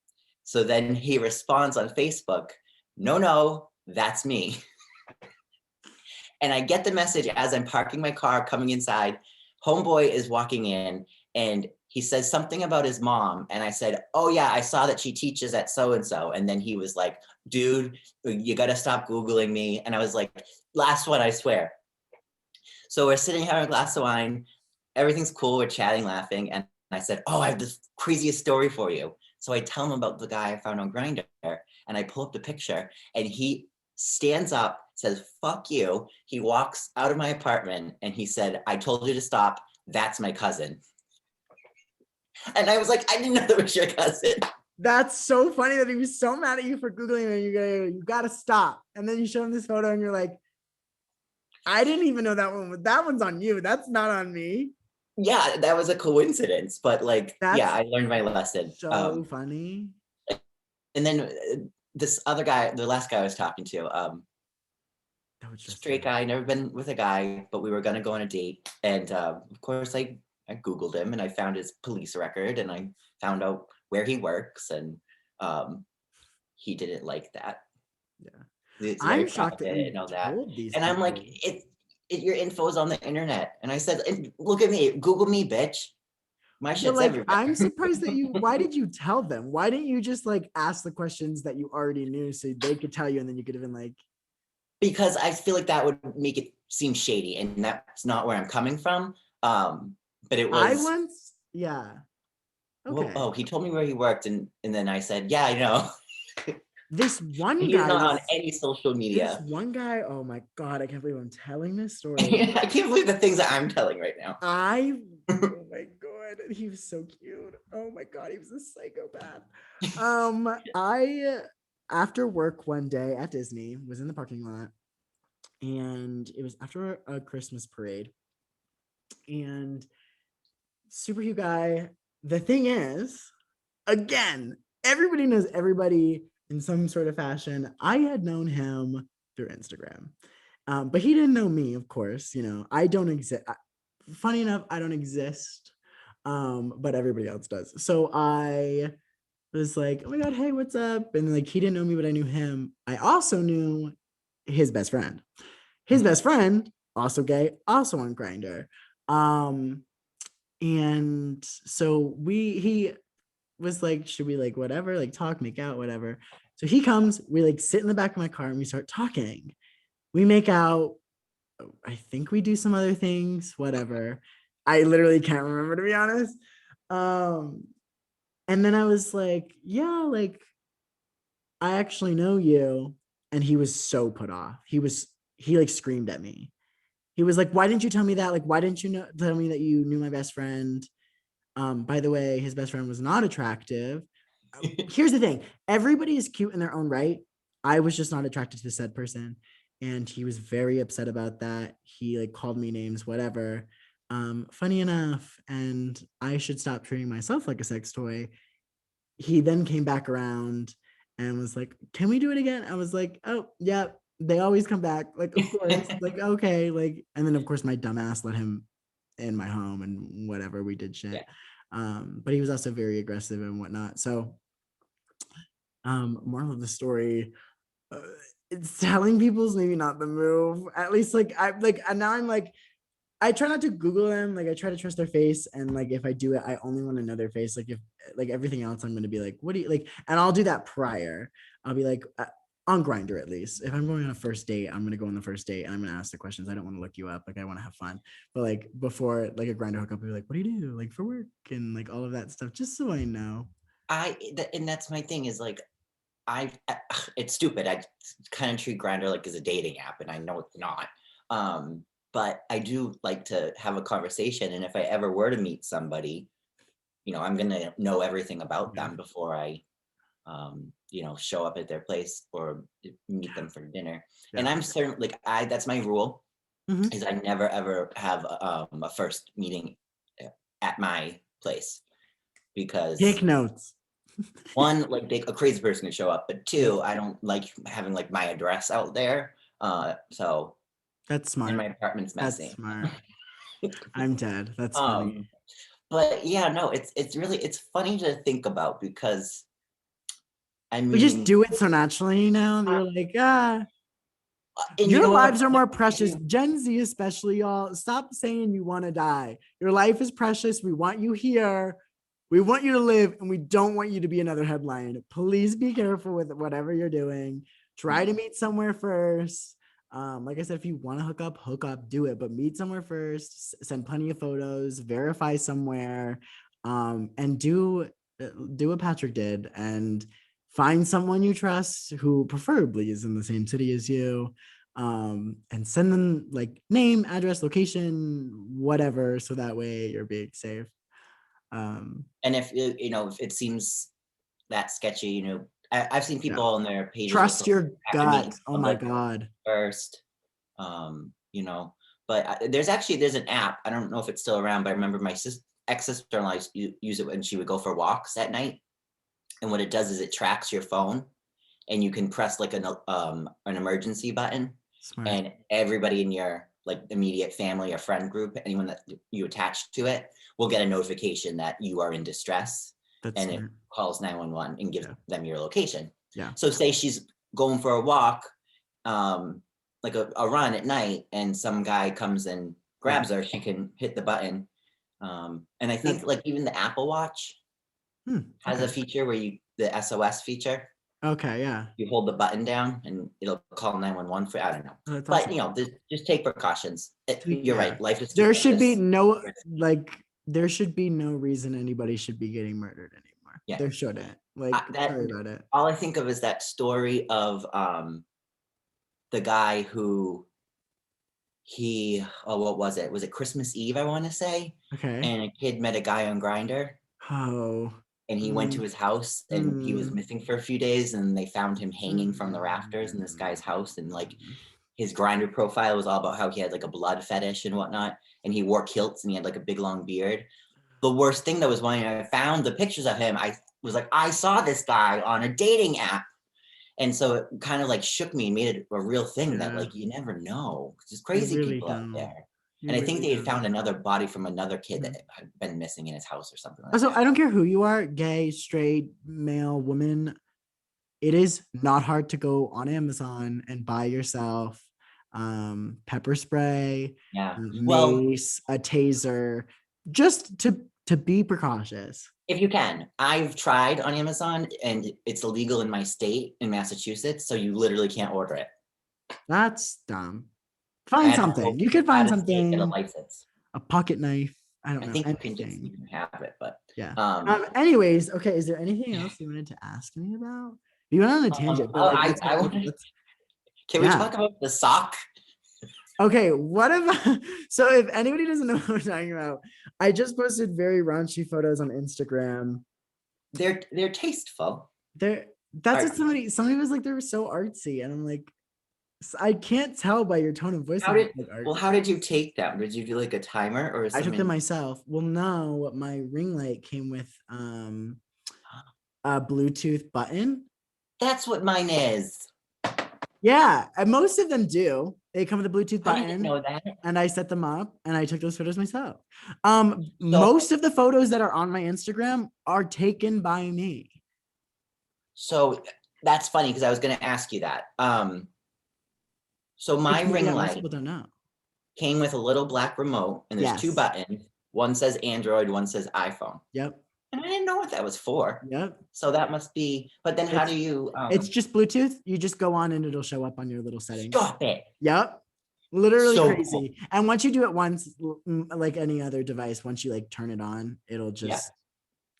So then he responds on Facebook, "No, no, that's me." And I get the message as I'm parking my car, coming inside. Homeboy is walking in and he says something about his mom. And I said, "Oh, yeah, I saw that she teaches at so and so." And then he was like, "Dude, you got to stop Googling me." And I was like, "Last one, I swear." So we're sitting having a glass of wine. Everything's cool. We're chatting, laughing. And I said, "Oh, I have this craziest story for you." So I tell him about the guy I found on Grindr, and I pull up the picture, and he stands up, says, "Fuck you." He walks out of my apartment and he said, "I told you to stop. That's my cousin." And I was like, "I didn't know that was your cousin." That's so funny that he was so mad at you for Googling him and you gotta stop. And then you show him this photo and you're like, I didn't even know that one. That one's on you. That's not on me. Yeah, that was a coincidence, but like, yeah, That's I learned my lesson. so funny. And then this other guy, the last guy I was talking to, That was just straight guy, never been with a guy, but we were gonna go on a date. And of course, I Googled him and I found his police record and I found out where he works. And he didn't like that. yeah. It's very I'm shocked that private you and all that. told these And I'm like, people. your info's on the internet. And I said, "And look at me, Google me, bitch. My But shit's like, everywhere." I'm surprised that why did you tell them? Why didn't you just like ask the questions that you already knew so they could tell you and then you could have been like, Because I feel like that would make it seem shady, and that's not where I'm coming from. But it I was, once, yeah. well, Okay. oh, he told me where he worked, and then I said, "Yeah, I know." This one He's guy not on was any social this media. one guy. Oh my God, I can't believe I'm telling this story. I can't believe the things that I'm telling right now. I oh my God, he was so cute. Oh my God, he was a psychopath. I after work one day at Disney was in the parking lot and it was after a Christmas parade and super cute guy. The thing is, again, everybody knows everybody in some sort of fashion. I had known him through Instagram. But he didn't know me, of course. You know, I don't exist. Funny enough, I don't exist, but everybody else does. So I was like, "Oh my God, hey, what's up?" And like, he didn't know me, but I knew him. I also knew his best friend. His Mhm. best friend, also gay, also on Grindr. Um, and so he was like, "Should we like whatever, like talk, make out, whatever?" So he comes, we like sit in the back of my car and we start talking. We make out. I think we do some other things, whatever. I literally can't remember to be honest. Um, and then I was like, yeah, like I actually know you. And he was so put off. He like screamed at me. He was like, why didn't you tell me that? Like, why didn't you tell me that you knew my best friend? By the way, his best friend was not attractive. Here's the thing: everybody is cute in their own right. I was just not attracted to the said person, and he was very upset about that. He like called me names, whatever. Funny enough, and I should stop treating myself like a sex toy. He then came back around and was like, "Can we do it again?" I was like, "Oh, yeah." They always come back. Like, of course. Like, okay. Like, and then of course my dumbass let him in my home and whatever. We did Yeah. shit. But he was also very aggressive and whatnot. So moral of the story, uh, it's telling people's maybe not the move. At least like I like and now I'm like I try not to Google them. Like I try to trust their face, and like if I do it, I only want to know their face. Like if like everything else, I'm gonna be like, what do you like? And I'll do that prior. I'll be like on Grindr at least. If I'm going on a first date, I'm gonna go on the first date and I'm gonna ask the questions. I don't want to look you up. Like I want to have fun. But like before like a Grindr hookup, I'll be like, what do you do like for work and like all of that stuff, just so I know. And that's my thing is like, it's stupid. I kind of treat Grindr like as a dating app, and I know it's not. But I do like to have a conversation, and if I ever were to meet somebody, I'm gonna know everything about Yeah. them before I show up at their place or meet them for dinner. Yeah. And I'm certain, like that's my rule, Mhm. is I never ever have a first meeting at my place, because Take notes. one, like a crazy person could show up, but Yeah, two, I don't like having like my address out there. So that's and smart. my apartment's That's messy. smart. I'm dead. That's funny. Um, but yeah, no, it's funny to think about, because I We just mean, do it so naturally now that uh, you're like, and you your know what? lives are more precious. Gen Z, especially, y'all. Stop saying you want to die. Your life is precious. We want you here. We want you to live, and we don't want you to be another headline. Please be careful with whatever you're doing. Try to meet somewhere first. Like I said, if you want to hook up, do it, but meet somewhere first. Send plenty of photos, verify somewhere, and do what Patrick did and find someone you trust who preferably is in the same city as you, and send them like name, address, location, whatever, so that way you're being safe. And if if it seems that sketchy, I've seen Yeah, people on their pages will trust say your have to meet in gut. Oh my public god. first. But there's an app. I don't know if it's still around, but I remember my ex-sister-in-law used to use it when she would go for walks at night. And what it does is it tracks your phone, and you can press like an emergency button, Smart. and everybody in your like immediate family or friend group, anyone that you attach to it, will get a notification that you are in distress, That's and it smart. calls 911 and gives Yeah. them your location. Yeah. So say she's going for a walk, like a run at night, and some guy comes and Yeah. grabs her, she can hit the button. And I think like even the Apple Watch has a Okay. feature where the SOS feature, Okay. Yeah. you hold the button down and it'll call 911 for, I don't know. Oh, that's But awesome. just take precautions. You're Yeah. right. Life is too There should be precious. no there should be no reason anybody should be getting murdered anymore. Yeah. There shouldn't. Like, That sorry about it. all I think of is that story of the guy who what was it? Was it Christmas Eve, I want to say? Okay. And a kid met a guy on Grinder, Oh. and he went to his house, and he was Mm. missing for a few days, and they found him hanging from the rafters in this guy's house, and like his Grinder profile was all about how he had like a blood fetish and whatnot, and he wore kilts and he had like a big long beard. The worst thing that was when I found the pictures of him, I was like, I saw this guy on a dating app. And so it kind of like shook me and made it a real thing that Yeah. like you never know. There's You crazy really people out don't. there. You And I think really they had don't. found another body from another kid Mhm. that had been missing in his house or something like Also, that. I don't care who you are, gay, straight, male, woman. It is not hard to go on Amazon and buy yourself pepper spray, Yeah. Well, mace, a taser, just to be precautious. if you can, I've tried on Amazon and it's illegal in my state in Massachusetts, so you literally can't order it. That's dumb. I Find had to go something. You could find out of state and get a something. license. A pocket knife. I don't I know, think you can just anything. you can have it, but Yeah. um, Anyways, okay. Is there anything else you wanted to ask me about? You went on a tangent, but like, I want to. Can we yeah. talk about the sock? Okay, what about so if anybody doesn't know what we're talking about, I just posted very raunchy photos on Instagram. They're tasteful. There, that's what Are, somebody was like, they were so artsy, and I'm like, I can't tell by your tone of voice how if did it's like art. well? How did you take them? Did you do like a timer or I took them something? myself. Well, no, my ring light came with a Bluetooth button. That's what mine is. Yeah, and most of them do. They come with a Bluetooth I didn't button, know that. and I set them up, and I took those photos myself. So Most of the photos that are on my Instagram are taken by me. so that's funny because I was going to ask you that. So my ring Yeah, most light people don't know. came with a little black remote, and there's two Yes. buttons. One says Android, one says iPhone. Yep. And I didn't know what that was for. Yep. So that must be. But then, how do you? It's just Bluetooth. You just go on and it'll show up on your little settings. Stop it. Yep. Literally So crazy. cool. And once you do it once, like any other device, once you like turn it on, it'll just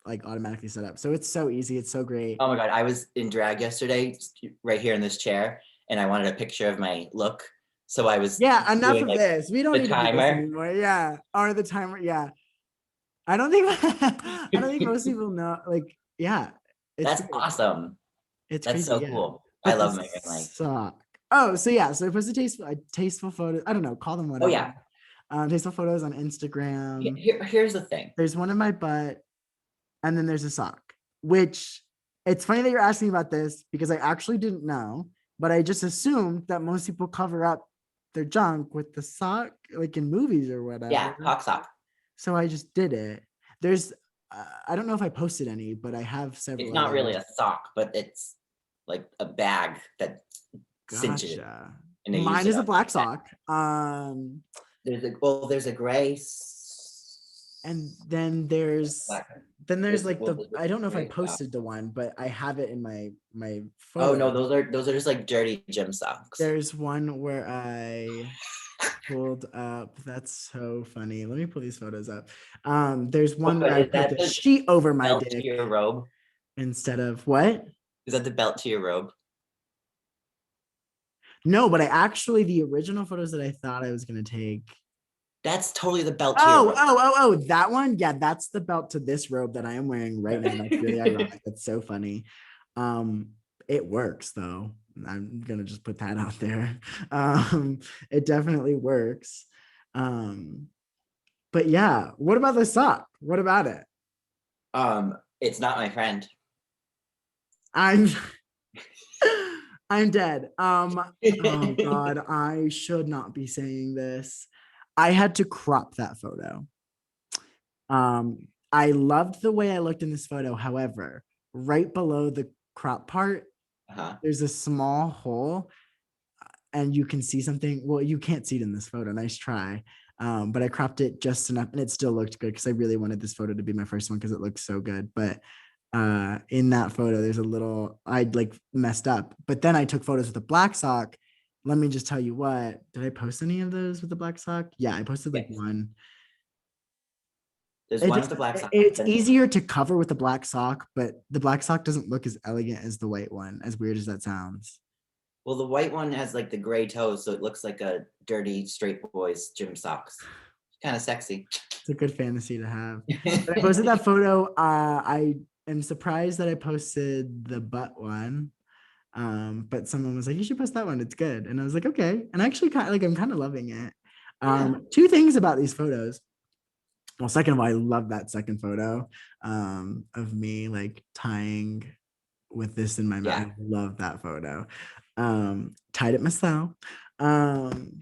like automatically set up. So it's so easy. It's so great. Oh my God. I was in drag yesterday, right here in this chair, and I wanted a picture of my look. So I was Enough of like, this. We don't need to do this anymore. Yeah. Or the timer. Yeah. I don't think I don't think most people know. Like, yeah. That's awesome. It's That's crazy, so yeah. cool. I But the love my ring light. sock. Oh, so yeah, so I posted tasteful photos. I don't know, call them Oh whatever. yeah. Tasteful photos on Instagram. Here's the thing. There's one of my butt, and then there's a sock, which it's funny that you're asking about this because I actually didn't know, but I just assumed that most people cover up their junk with the sock, like in movies or Yeah, whatever. cock sock. So I just did it. There's, I don't know if I posted any, but I have It's several not really others. a sock, but it's like a bag that cinches it, Gotcha. and they use Mine it is a on black neck. sock. There's a gray. And then there's like the, There's a I don't know if I gray. posted the one, but I have it in my Oh no, photo. those are just like dirty gym socks. There's one where I pulled up. That's so funny. Let me pull these photos up. There's Oh, one where but I is put that the the sheet over my belt to dick your robe? instead of what? Is that the belt to your robe? No, but the original photos that I thought I was gonna take. That's totally the belt to your robe. Oh, that one. Yeah, that's the belt to this robe that I am wearing right now. That's really ironic. That's so funny. Um, it works though. I'm gonna just put that out there. It definitely works. Um, but yeah, what about the sock? What about it? It's not my friend. I'm I'm dead. Oh god, I should not be saying this. I had to crop that photo. I loved the way I looked in this photo. However, right below the crop part, Uh-huh. there's a small hole and you can see something. Well, you can't see it in this photo. Nice try. But I cropped it just enough and it still looked good because I really wanted this photo to be my first one because it looks so good. But in that photo, there's a little, I'd like messed up. But then I took photos with a black sock. Let me just tell you what, did I post any of those with the black sock? Yeah, I posted like Yes. one. There's It one just, with the black sock. it's easier to cover with the black sock, but the black sock doesn't look as elegant as the white one, as weird as that sounds. Well, the white one has like the gray toes, so it looks like a dirty straight boy's gym socks. Kind of sexy. It's a good fantasy to have. But I posted that photo. I am surprised that I posted the butt one. But someone was like, you should post that one. It's good. And I was like, okay. And actually kind of like I'm kind of loving it. Yeah. Two things about these photos. Well, second of all, I love that second photo of me like tying with this in my mouth. Yeah. I love that photo. Tied it myself. Um,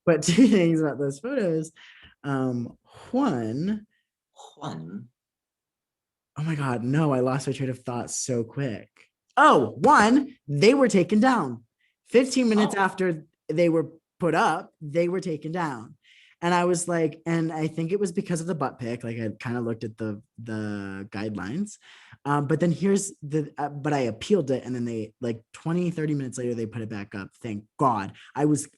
but two things about those photos. One, One. oh my God, no, I lost my train of thought so quick. Oh, one, they were taken down. 15 minutes Oh. after they were put up, they were taken down. And I was like, and I think it was because of the butt pic. Like I kind of looked at the guidelines. But then but I appealed it. And then they like 20, 30 minutes later, they put it back up. Thank God. I was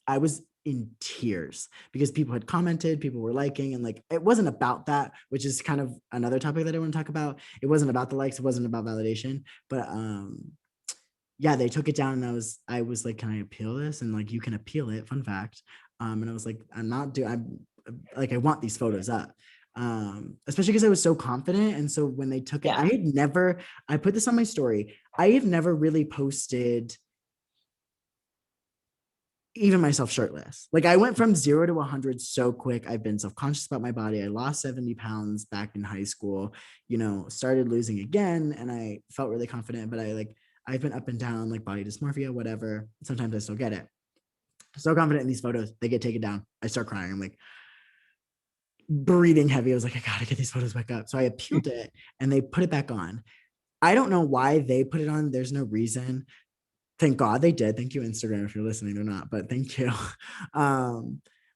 in tears because people had commented, people were liking, and like it wasn't about that, which is kind of another topic that I want to talk about. It wasn't about the likes, it wasn't about validation, but yeah, they took it down and I was like, can I appeal this? And like you can appeal it, fun fact. And I was like, I'm like, I want these photos up. Especially because I was so confident. And so when they took it, Yeah. I put this on my story. I have never really posted even myself shirtless. Like I went from 0 to 100 so quick. I've been self-conscious about my body. I lost 70 pounds back in high school, started losing again. And I felt really confident, but I've been up and down, like body dysmorphia, whatever. Sometimes I still get it. So confident in these photos, they get taken down. I start crying. I'm like breathing heavy. I was like, I gotta get these photos back up. So I appealed it and they put it back on. I don't know why they put it on. There's no reason. Thank God they did. Thank you, Instagram, if you're listening or not, but thank you.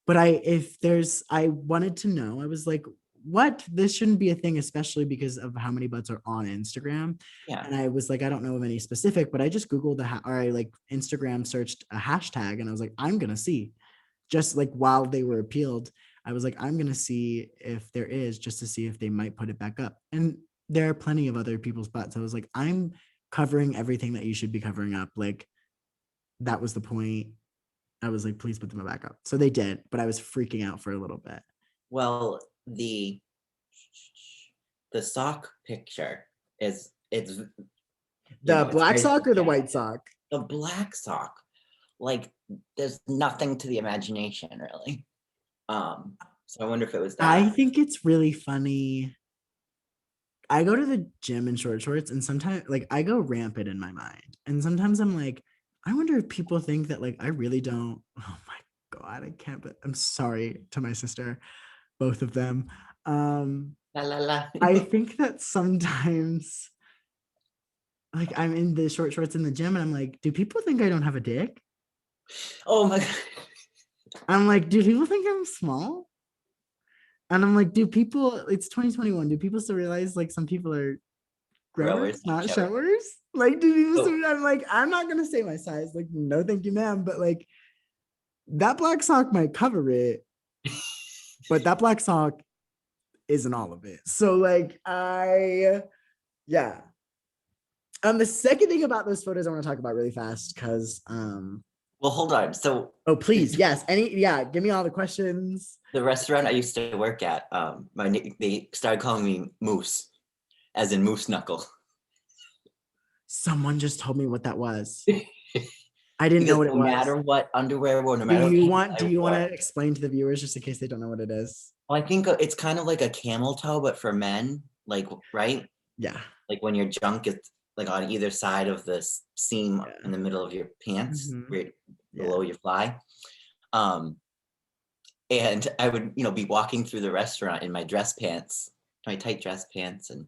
But I wanted to know, I was like, what? This shouldn't be a thing, especially because of how many butts are on Instagram. Yeah. And I was like, I don't know of any specific, but I just Googled or I like Instagram searched a hashtag and I was like, I'm going to see just like while they were appealed, I was like, I'm going to see if there is just to see if they might put it back up. And there are plenty of other people's butts. I was like, I'm covering everything that you should be covering up. Like that was the point. I was like, please put them back up. So they did, but I was freaking out for a little bit. Well, the sock picture it's you The know, it's black very sock or the white subjective. sock? The black sock, like there's nothing to the imagination really. So I wonder if it was I that. think it's really funny. I go to the gym in short shorts and sometimes like I go rampant in my mind. And sometimes I'm like, I wonder if people think that like I really don't. Oh my God, I can't, but I'm sorry to my sister, both of them. La la la. I think that sometimes like I'm in the short shorts in the gym and I'm like, do people think I don't have a dick? Oh my God. I'm like, do people think I'm small? And I'm like, do people, it's 2021, do people still realize like some people are growers, Growers, not not showers. showers? Like, do people Oh, still, I'm like, I'm not gonna say my size, like, no, thank you, ma'am. But like that black sock might cover it, but that black sock isn't all of it. So like yeah. The second thing about those photos I want to talk about really fast because well, hold on. So oh please, yes. Yeah, give me all the questions. the restaurant I used to work at, they started calling me Moose, as in moose knuckle. Someone just told me what that was. I didn't know Because what it no was. matter what underwear I wore, no matter what pants Do I you want wore, to explain to the viewers just in case they don't know what it is? well, I think it's kind of like a camel toe, but for men, like, right? Yeah. Like when your junk is like on either side of this seam in Yeah. the middle of your pants, Mhm. right Yeah. below your fly. Um, and I would, be walking through the restaurant in my dress pants, my tight dress pants, and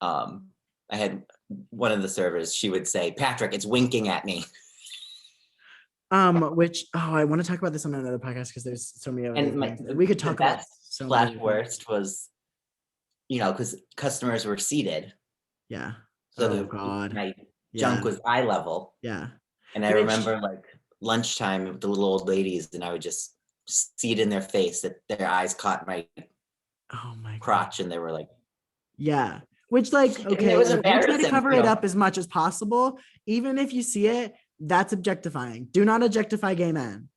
um, I had one of the servers. She would say, "Patrick, it's winking at me." Which I want to talk about this on another podcast because there's so many other And things we could the talk about. best So many slash other things. worst was, because customers were seated, Yeah. so Oh God. my junk Yeah. was eye level. Yeah. And I Which remember like lunchtime with the little old ladies, and I would just see it in their face that their eyes caught my oh my God. crotch, and they were like, Yeah. Which like, and it okay, was like we try to embarrassing, cover it up as much as possible. Even if you see it, that's objectifying. Do not objectify gay men.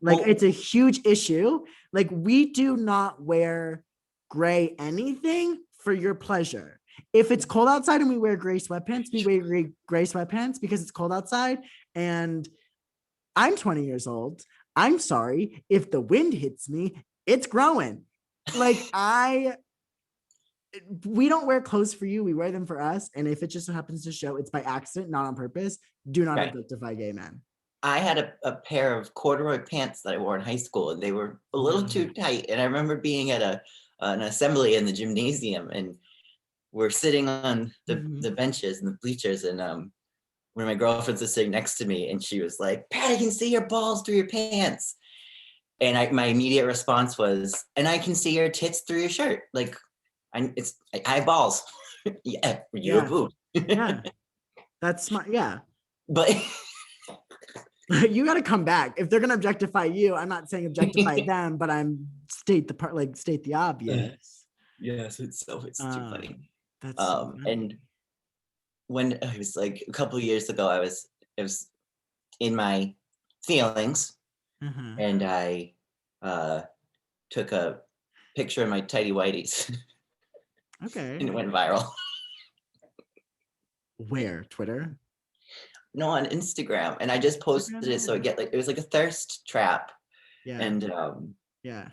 Like Well, it's a huge issue. Like we do not wear gray anything for your pleasure. If it's cold outside and we wear gray sweatpants, we wear gray sweatpants because it's cold outside. And I'm 20 years old. I'm sorry. If the wind hits me, it's growing. Like we don't wear clothes for you. We wear them for us. And if it just happens to show, it's by accident, not on purpose. Do not right. objectify gay men. I had a pair of corduroy pants that I wore in high school, and they were a little No. too tight. And I remember being at an assembly in the gymnasium, and we're sitting on the benches and the bleachers, and one of my girlfriends was sitting next to me, and she was like, "Pat, I can see your balls through your pants." And my immediate response was, "And I can see your tits through your shirt. Like, I have balls." Yeah, you have Yeah. boobs. Yeah. That's smart. Yeah. But You got to come back. If they're going to objectify you, I'm not saying objectify them, but I'm state the obvious. yes, it's too funny. That's so And funny. when it was like a couple of years ago, I was in my feelings, Uh-huh. and I took a picture of my tidy whities, Okay. and it went viral. Where? Twitter? No, on Instagram, and I just posted it so it was like a thirst trap, Yeah. and Yeah. yeah,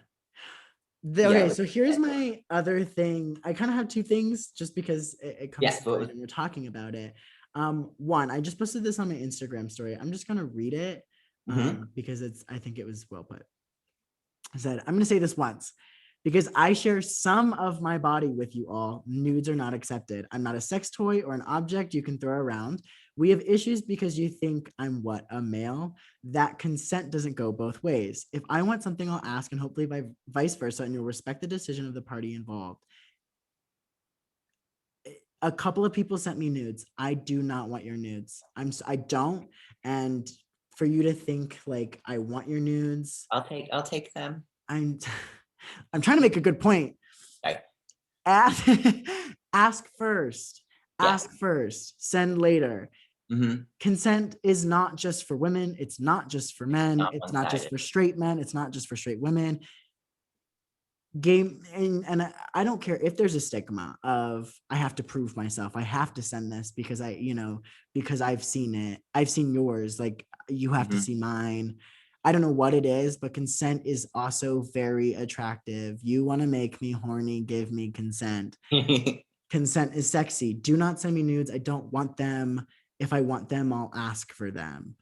Okay, like so here's my other thing. I kind of have two things just because it comes yes, to what mind was and we're talking about it. One, I just posted this on my Instagram story. I'm just gonna read it mhm. because I think it was well put. I said, I'm gonna say this once because I share some of my body with you all. Nudes are not accepted. I'm not a sex toy or an object you can throw around. We have issues because you think I'm what, a male? That consent doesn't go both ways. If I want something, I'll ask, and hopefully vice versa, and you'll respect the decision of the party involved. A couple of people sent me nudes. I do not want your nudes. I don't. And for you to think like I want your nudes, I'll take them. I'm I'm trying to make a good point. Right. Ask, ask first. Yeah. Ask first. Send later. Mhm. Consent is not just for women. It's not just for men. Not It's not just one-sided. for straight men. It's not just for straight women. game, and I don't care if there's a stigma of I have to prove myself, I have to send this because because I've seen it, I've seen yours, like you have to Mhm. see mine. I don't know what it is, but consent is also very attractive. You want to make me horny, give me consent. Consent is sexy. Do not send me nudes. I don't want them. If I want them, I'll ask for them.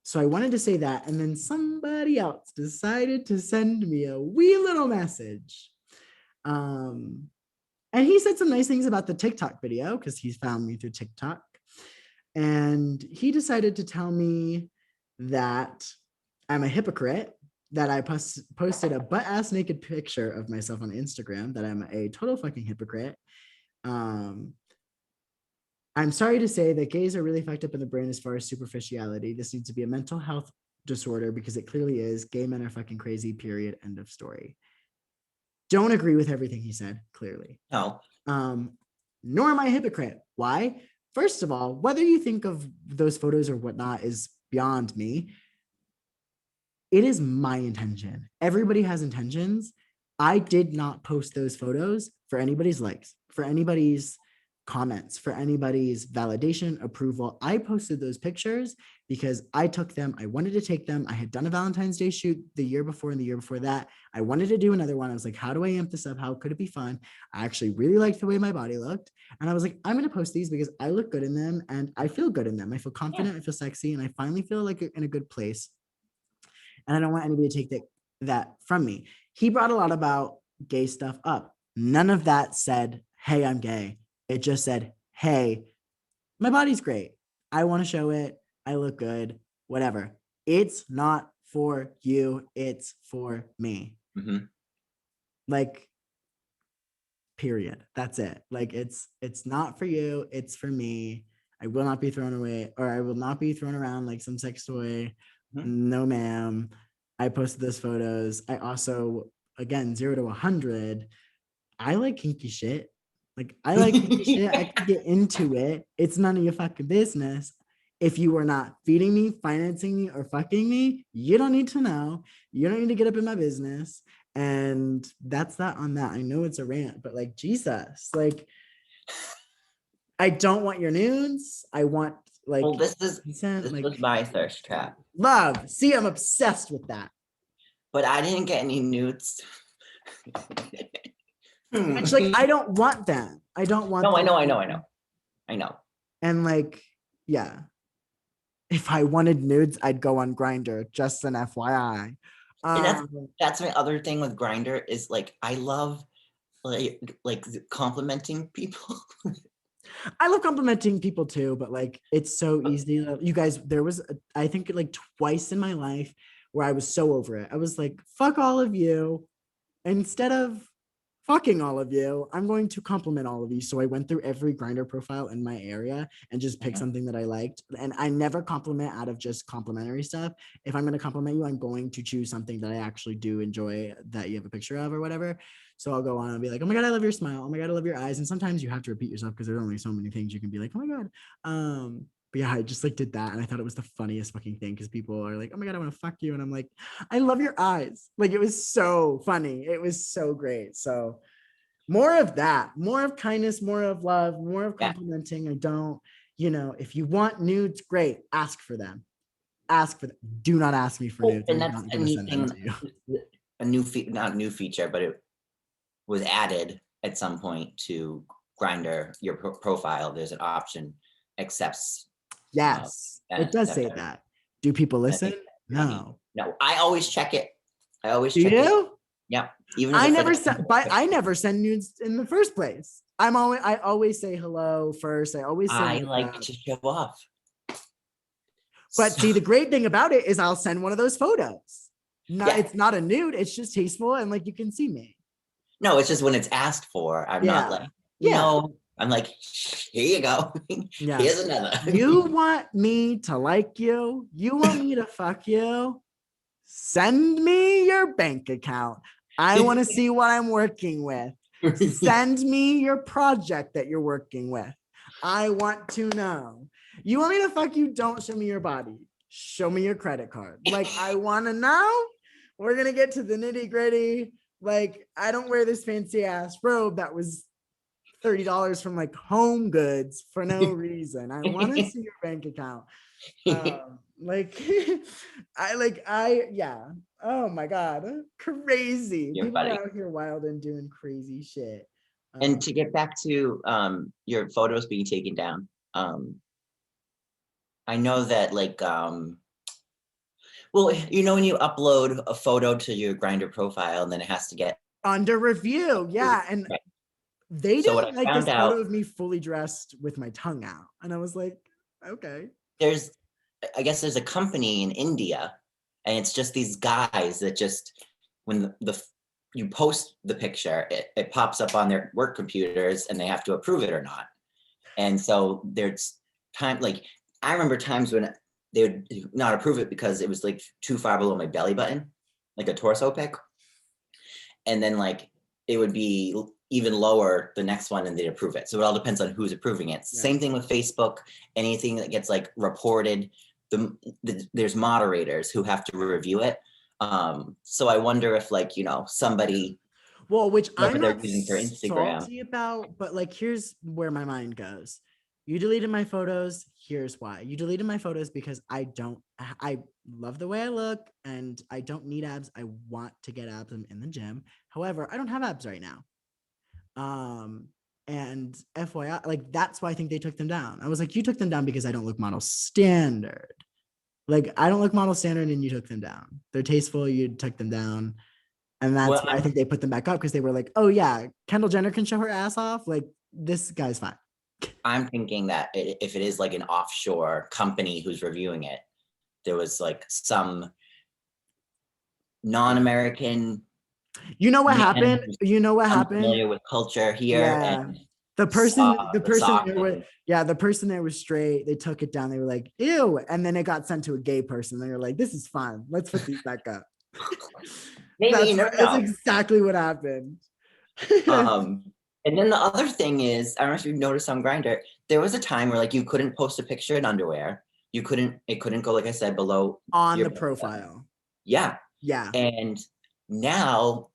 So I wanted to say that, and then somebody else decided to send me a wee little message. Um, and he said some nice things about the TikTok video because he's found me through TikTok. And he decided to tell me that I'm a hypocrite, that I posted a butt ass naked picture of myself on Instagram, that I'm a total fucking hypocrite. Um, I'm sorry to say that gays are really fucked up in the brain as far as superficiality. This needs to be a mental health disorder because it clearly is. Gay men are fucking crazy, period. End of story. Don't agree with everything he said, clearly. No. Nor am I a hypocrite. Why? First of all, whether you think of those photos or whatnot is beyond me. It is my intention. Everybody has intentions. I did not post those photos for anybody's likes, for anybody's comments, for anybody's validation, approval. I posted those pictures because I took them. I wanted to take them. I had done a Valentine's Day shoot the year before and the year before that. I wanted to do another one. I was like, how do I amp this up? How could it be fun? I actually really liked the way my body looked. And I was like, I'm going to post these because I look good in them and I feel good in them. I feel confident. I feel sexy. And I finally feel like in a good place. And I don't want anybody to take that from me. He brought a lot about gay stuff up. None of that said, hey, I'm gay. It just said, hey, my body's great. I want to show it. I look good, whatever. It's not for you. It's for me. Mm-hmm. Like, period. That's it. Like, it's not for you. It's for me. I will not be thrown away, or I will not be thrown around like some sex toy. Mm-hmm. No, ma'am. I posted those photos. I also, again, 0 to 100. I like kinky shit. Like, I like kinky shit. I could get into it. It's none of your fucking business. If you are not feeding me, financing me, or fucking me, you don't need to know. You don't need to get up in my business. And that's that on that. I know it's a rant, but like, Jesus, like, I don't want your nudes. I want like Well, this consent, like was my thirst trap, love. See, I'm obsessed with that. but I didn't get any nudes. Which like I don't want them. I don't want No, I them. know. I know. And like, yeah. If I wanted nudes, I'd go on Grindr. Just an FYI. And Um, that's my other thing with Grindr is like I love like complimenting people. I love complimenting people too, but like it's so easy. You guys, there was I think like twice in my life where I was so over it. I was like, fuck all of you. Instead of fucking all of you, I'm going to compliment all of you. So I went through every Grindr profile in my area and just picked Mhm. something that I liked. And I never compliment out of just complimentary stuff. If I'm going to compliment you, I'm going to choose something that I actually do enjoy that you have a picture of or whatever. So I'll go on and be like, oh my God, I love your smile. Oh my God, I love your eyes. And sometimes you have to repeat yourself because there's only so many things you can be like, oh my God. But yeah, I just like did that. And I thought it was the funniest fucking thing because people are like, oh my God, I want to fuck you. And I'm like, I love your eyes. Like it was so funny. It was so great. So more of that, more of kindness, more of love, more of Yeah. complimenting. I don't, if you want nudes, great, ask for them. Ask for them. Do not ask me for Oh, nudes. and I'm that's not a going to new send them thing, to you. not a new feature, but it was added at some point to Grinder your profile. There's an option accepts. Yes, it does say that. Do people I listen? think that's funny. No. No, I always check it. I always Do check it. you? Yep. Even if it's like I never send nudes in the first place. I always say hello first. I always say I what's like up. to show off. But see, the great thing about it is I'll send one of those photos. Not, Yeah. it's not a nude, it's just tasteful and like you can see me. No, it's just when it's asked for, I'm not like, Yeah. no. I'm like, here you go. Yeah. Here's another. You want me to like you? You want me to fuck you? Send me your bank account. I want to see what I'm working with. Send me your project that you're working with. I want to know. You want me to fuck you? Don't show me your body. Show me your credit card. Like, I want to know. We're going to get to the nitty gritty. Like, I don't wear this fancy ass robe that was $30 from like Home Goods for no reason. I want to see your bank account. Like yeah. Oh my God. Crazy. You're People are funny. out here wild and doing crazy shit. And to get back to your photos being taken down, I know that like well, you know when you upload a photo to your Grindr profile and then it has to get Under review. Yeah. And right. they So what didn't I like this found photo out, of me fully dressed with my tongue out. And I was like, okay. there's I guess there's a company in India, and it's just these guys that just when you post the picture, it pops up on their work computers and they have to approve it or not. And so there's time like I remember times when they would not approve it because it was like too far below my belly button, like a torso pic. And then like it would be even lower the next one and they'd approve it. So it all depends on who's approving it. Yeah. Same thing with Facebook, anything that gets like reported, there's moderators who have to review it. So I wonder if like, you know, somebody, Well, which whoever I'm they're not using for Instagram. salty about, but like, here's where my mind goes. You deleted my photos. Here's why. You deleted my photos because I love the way I look and I don't need abs. I want to get abs. I'm in the gym. However, I don't have abs right now. And FYI, like, that's why I think they took them down. I was like, you took them down because I don't look model standard. Like, I don't look model standard and you took them down. They're tasteful. You took them down. And that's Well, why I think they put them back up because they were like, oh yeah, Kendall Jenner can show her ass off. Like, this guy's fine. I'm thinking that if it is like an offshore company who's reviewing it, there was like some non-American You know what man happened? who's You know what happened? unfamiliar with culture here Yeah. and The saw the person sock there was, yeah, the person there was straight. They took it down. They were like, ew. And then it got sent to a gay person. They were like, this is fine. Let's put these back up. maybe you never That's know. exactly what happened. And then the other thing is, I don't know if you've noticed on Grindr, there was a time where like you couldn't post a picture in underwear. It couldn't go, like I said, below On your the profile. Yeah. Yeah. And now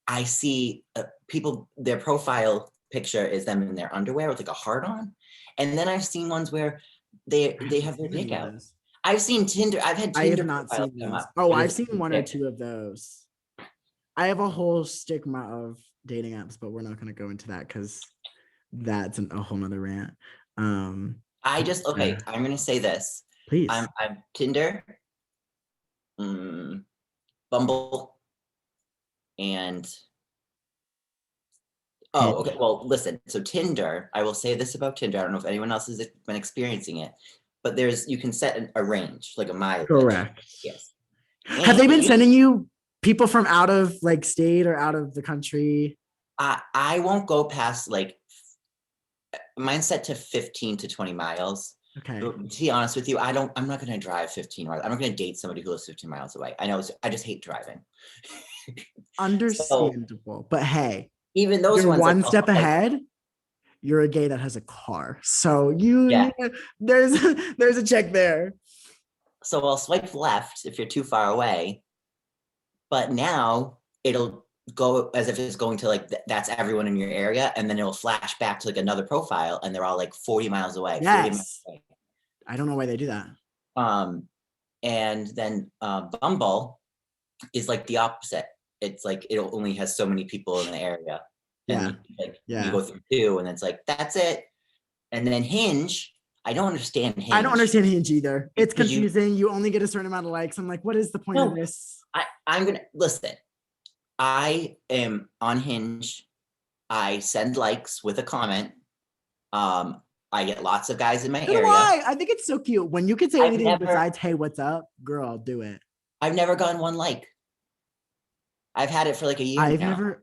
I see people, their profile picture is them in their underwear with like a heart on. And then I've seen ones where they have their dick out. I've seen Tinder. I've had I Tinder have not profiles seen come those. up. Oh, but I've it's seen one or dick. two of those. I have a whole stigma of dating apps, but we're not going to go into that because that's a whole nother rant. Okay, I'm gonna say this. Please. I'm Tinder, Bumble, and oh, okay. Well, listen. So Tinder, I will say this about Tinder. I don't know if anyone else has been experiencing it, but you can set a range, like a mileage. Correct. Yes. Have they been sending you people from out of like state or out of the country? I won't go past like mine's set to 15 to 20 miles. Okay. To be honest with you, I'm not going to drive 15 miles. I'm not going to date somebody who lives 15 miles away. I know I just hate driving. Understandable. So, but hey, even those you're ones one like, step ahead. You're a gay that has a car. So there's a check there. So I'll swipe left if you're too far away. But now it'll go as if it's going to like that's everyone in your area, and then it'll flash back to like another profile and they're all like 40 miles away. Yes. 40 miles away. I don't know why they do that. And then Bumble is like the opposite. It's like it only has so many people in the area. And you go through two and it's like that's it. And then Hinge, I don't understand Hinge. I don't understand Hinge either. It's confusing. You only get a certain amount of likes. I'm like, what is the point of this? I'm gonna listen. I am on Hinge. I send likes with a comment. I get lots of guys in my area. Why? I think it's so cute. When you can say anything besides, hey, what's up? Girl, I'll do it. I've never gotten one like. I've had it for like a year now.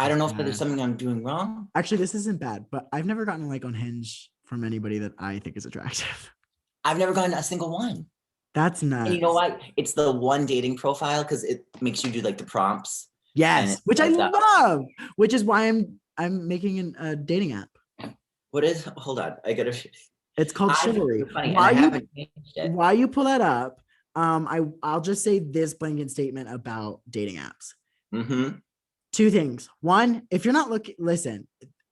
I don't know if there's something I'm doing wrong. Actually, this isn't bad, but I've never gotten a like on Hinge from anybody that I think is attractive. I've never gotten a single one. That's nuts. And you know what? It's the one dating profile because it makes you do like the prompts. Yes, which I love. Which is why I'm making a dating app. What is? Hold on, I gotta. It's called Chivalry. Why you pull that up? I'll just say this blanket statement about dating apps. Mm-hmm. Two things. One, if you're not looking, listen,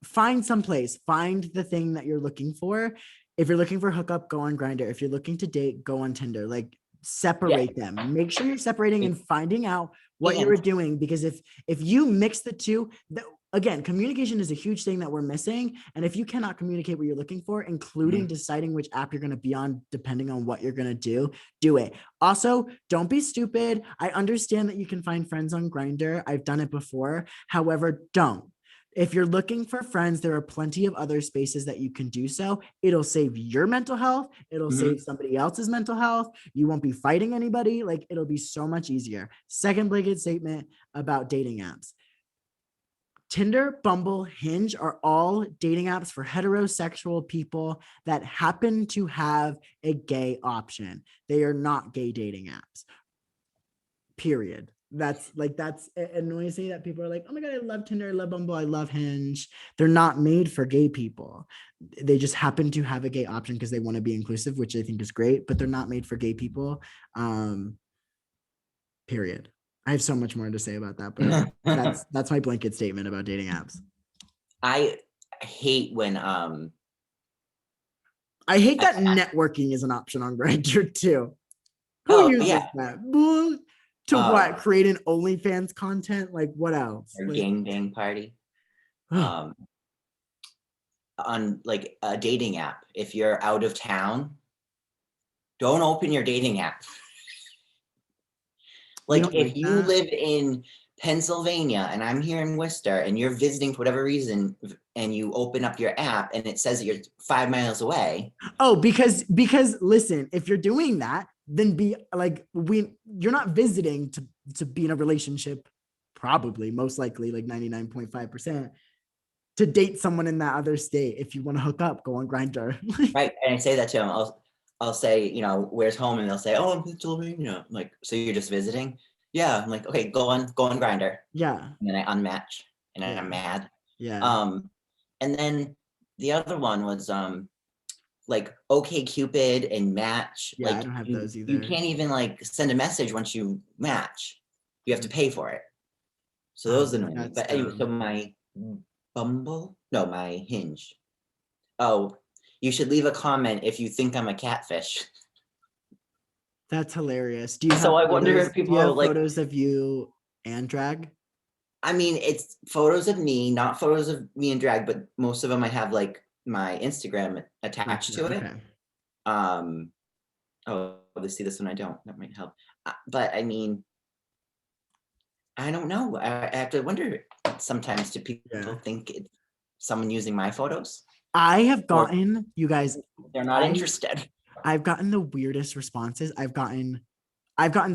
find some place, find the thing that you're looking for. If you're looking for hookup, go on Grindr. If you're looking to date, go on Tinder. Like Yeah. separate them. Make sure you're separating and finding out what you're And doing, because if you mix the two, again, communication is a huge thing that we're missing. And if you cannot communicate what you're looking for, including deciding which app you're going to be on, depending on what you're going to do it. Also, don't be stupid. I understand that you can find friends on Grindr. I've done it before. However, don't. If you're looking for friends, there are plenty of other spaces that you can do so. It'll save your mental health. It'll mm-hmm. save somebody else's mental health. You won't be fighting anybody. Like, it'll be so much easier. Second blanket statement about dating apps. Tinder, Bumble, Hinge are all dating apps for heterosexual people that happen to have a gay option. They are not gay dating apps. Period. It annoys me that people are like, oh my God, I love Tinder, I love Bumble, I love Hinge. They're not made for gay people. They just happen to have a gay option because they want to be inclusive, which I think is great, but they're not made for gay people. Period. I have so much more to say about that, but that's my blanket statement about dating apps. I hate when I hate that networking is an option on Grindr too. Who oh uses yeah, that? To what? Create an OnlyFans content? Like what else? or Like, gangbang party. Um on like a dating app. If you're out of town, don't open your dating app. you Like don't if like you that? live in Pennsylvania and I'm here in Worcester and you're visiting for whatever reason and you open up your app and it says that you're 5 miles away. Oh, because listen, if you're doing that, then be like you're not visiting to be in a relationship, probably, most likely, like 99.5%, to date someone in that other state. If you want to hook up, go on Grindr. Right. And I say that to them. I'll say, where's home? And they'll say, oh, I'm Pennsylvania. I'm like, so you're just visiting? Yeah. I'm like, okay, go on Grindr. Yeah. And then I unmatch and Yeah. I'm mad. Yeah. And then the other one was like OK Cupid and Match. Yeah, I Like don't have you those you either. can't even like send a message once you match. You have to pay for it. So those annoy me. That's But anyway, so dumb. my Bumble, no, my Hinge. Oh, you should leave a comment if you think I'm a catfish. That's hilarious. Do you So have I wonder photos? if Do you people have like, photos of you and drag? I mean, it's photos of me, not photos of me in drag, but most of them I have like my Instagram attached Gotcha. to it. Okay. Um, oh, let's see this one. I don't. That might help. But I mean, I don't know. I have to wonder sometimes, do Yeah. people think it's someone using my photos I have or gotten, you guys, they're not I interested? I've gotten the weirdest responses. I've gotten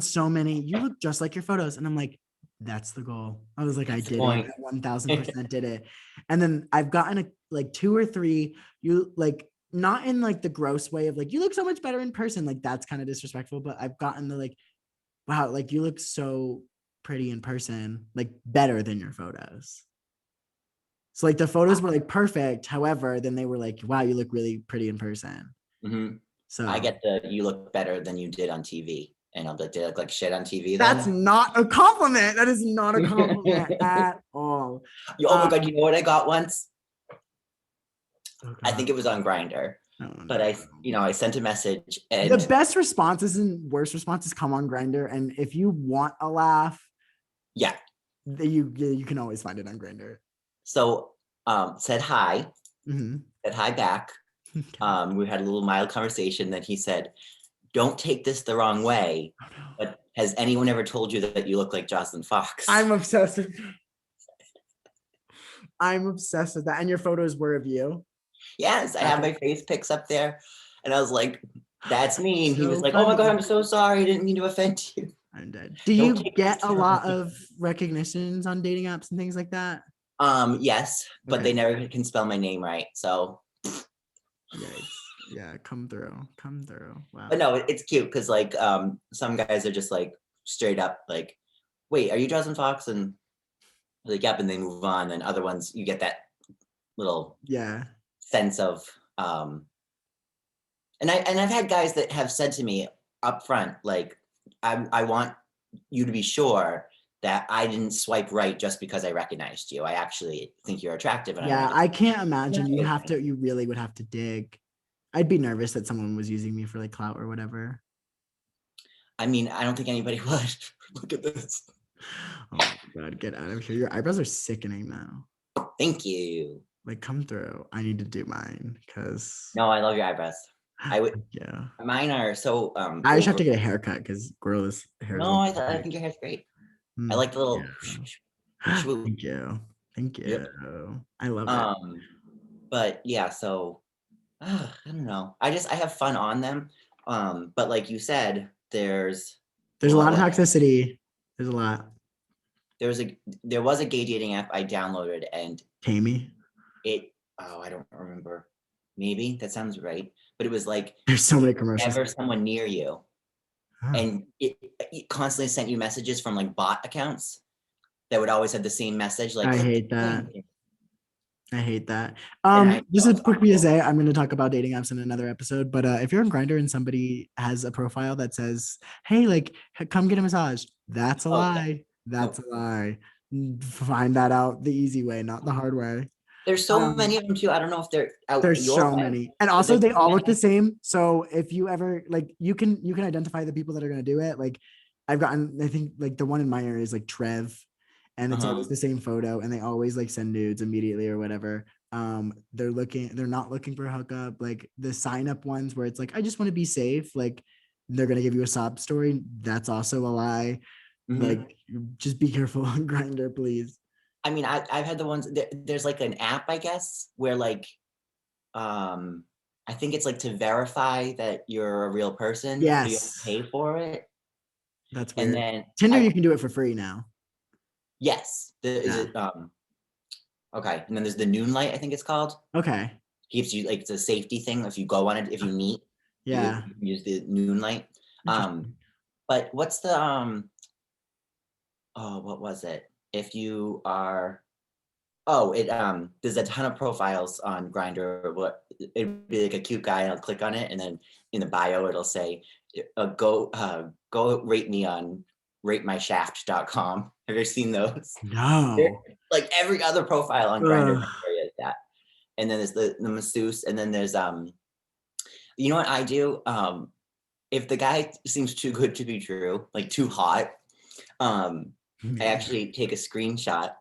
so many, you look just like your photos. And I'm like, that's the goal. I was like, I That's the did it. point. I 1000% did it. And then I've gotten like two or three, you like, not in like the gross way of like, you look so much better in person. Like that's kind of disrespectful, but I've gotten the like, wow, like you look so pretty in person, like better than your photos. So like the photos were like perfect. However, then they were like, wow, you look really pretty in person. Mhm. I So get the you look better than you did on TV. And I'll be like, did I look like shit on TV that's then? not a compliment. That is not a compliment at all. Oh my God, you know what I got once? Oh I think God. it was on Grindr. Oh But no. I sent a message The and best responses and worst responses come on Grindr, and if you want a laugh, yeah. you can always find it on Grindr. So said hi, Mhm. said hi back. We had a little mild conversation. Then he said, don't take this the wrong way, Oh no. but has anyone ever told you that you look like Joslyn Fox? I'm obsessed with I'm obsessed with that. And your photos were of you. Yes, I have my face pics up there. And I was like, that's me. And he was So like, oh my God, funny. I'm so sorry. I didn't mean to offend you. I'm dead. Do Don't you take this get the a wrong lot way. of recognitions on dating apps and things like that? Yes, but Okay. they never can spell my name right. So, Yikes. Yeah, come through. Come through. Wow. but no, it's cute because like some guys are just like straight up like, wait, are you Joslyn Fox? And like, yep, and they move on. And other ones, you get that little Yeah. sense of I've had guys that have said to me up front, like, I want you to be sure that I didn't swipe right just because I recognized you. I actually think you're attractive, and I Yeah, wanted I can't imagine. to. You really would have to dig. I'd be nervous that someone was using me for like clout or whatever. I mean, I don't think anybody would. Look at this. Oh my God, get out of here. Your eyebrows are sickening now. Thank you. Like, come through. I need to do mine because No, I love your eyebrows. I would. yeah. Mine are so I just have over. to get a haircut because girl's hair is No, like I think your hair's great. I mm, like the little yeah. swoop. Thank you. Thank Yep. you. I love it. Um, but yeah, so I don't know. I have fun on them. But like you said, There's a lot of toxicity. There's a lot. there was a gay dating app I downloaded, and Tammy. I don't remember. Maybe that sounds right. But it was like There's so many commercials. never someone near you, and it constantly sent you messages from like bot accounts that would always have the same message. Like, I click hate this that. link. I hate that. And I Just know a it's quick awful. PSA. I'm going to talk about dating apps in another episode. But if you're on Grindr and somebody has a profile that says, "Hey, like, come get a massage," that's a Oh yeah, lie. That's no. a lie. Find that out the easy way, not the hard way. There's so many of them too. I don't know if they're out There's your so way, many, and but also there's they so all look the many. same. So if you ever like, you can identify the people that are going to do it. Like, I've gotten, I think like the one in my area is like Trev, and it's Uh-huh. always the same photo, and they always like send nudes immediately or whatever. They're not looking for a hookup. Like the sign up ones where it's like, I just want to be safe. Like they're gonna give you a sob story. That's also a lie. Hmm. Like just be careful on Grindr, please. I mean, I've had the ones. There's like an app, I guess, where like um, I think it's like to verify that you're a real person, so you have to Yes, pay for it. that's And weird. then Tinder, you can do it for free now. yes, is Yeah. it okay? And then there's the Noonlight, I think it's called. Okay. Keeps you like it's a safety thing. If you go on it, if you meet, Yeah. you can use the Noonlight. Um, Interesting. but what's the oh, what was it? If you are it there's a ton of profiles on Grindr. What it'd be like a cute guy, and I'll click on it, and then in the bio it'll say, go rate me on ratemyshaft.com. Have you ever seen those? No. Like every other profile on Grindr Ugh. is that. And then there's the masseuse, and then there's you know what I do? If the guy seems too good to be true, like too hot, I actually take a screenshot,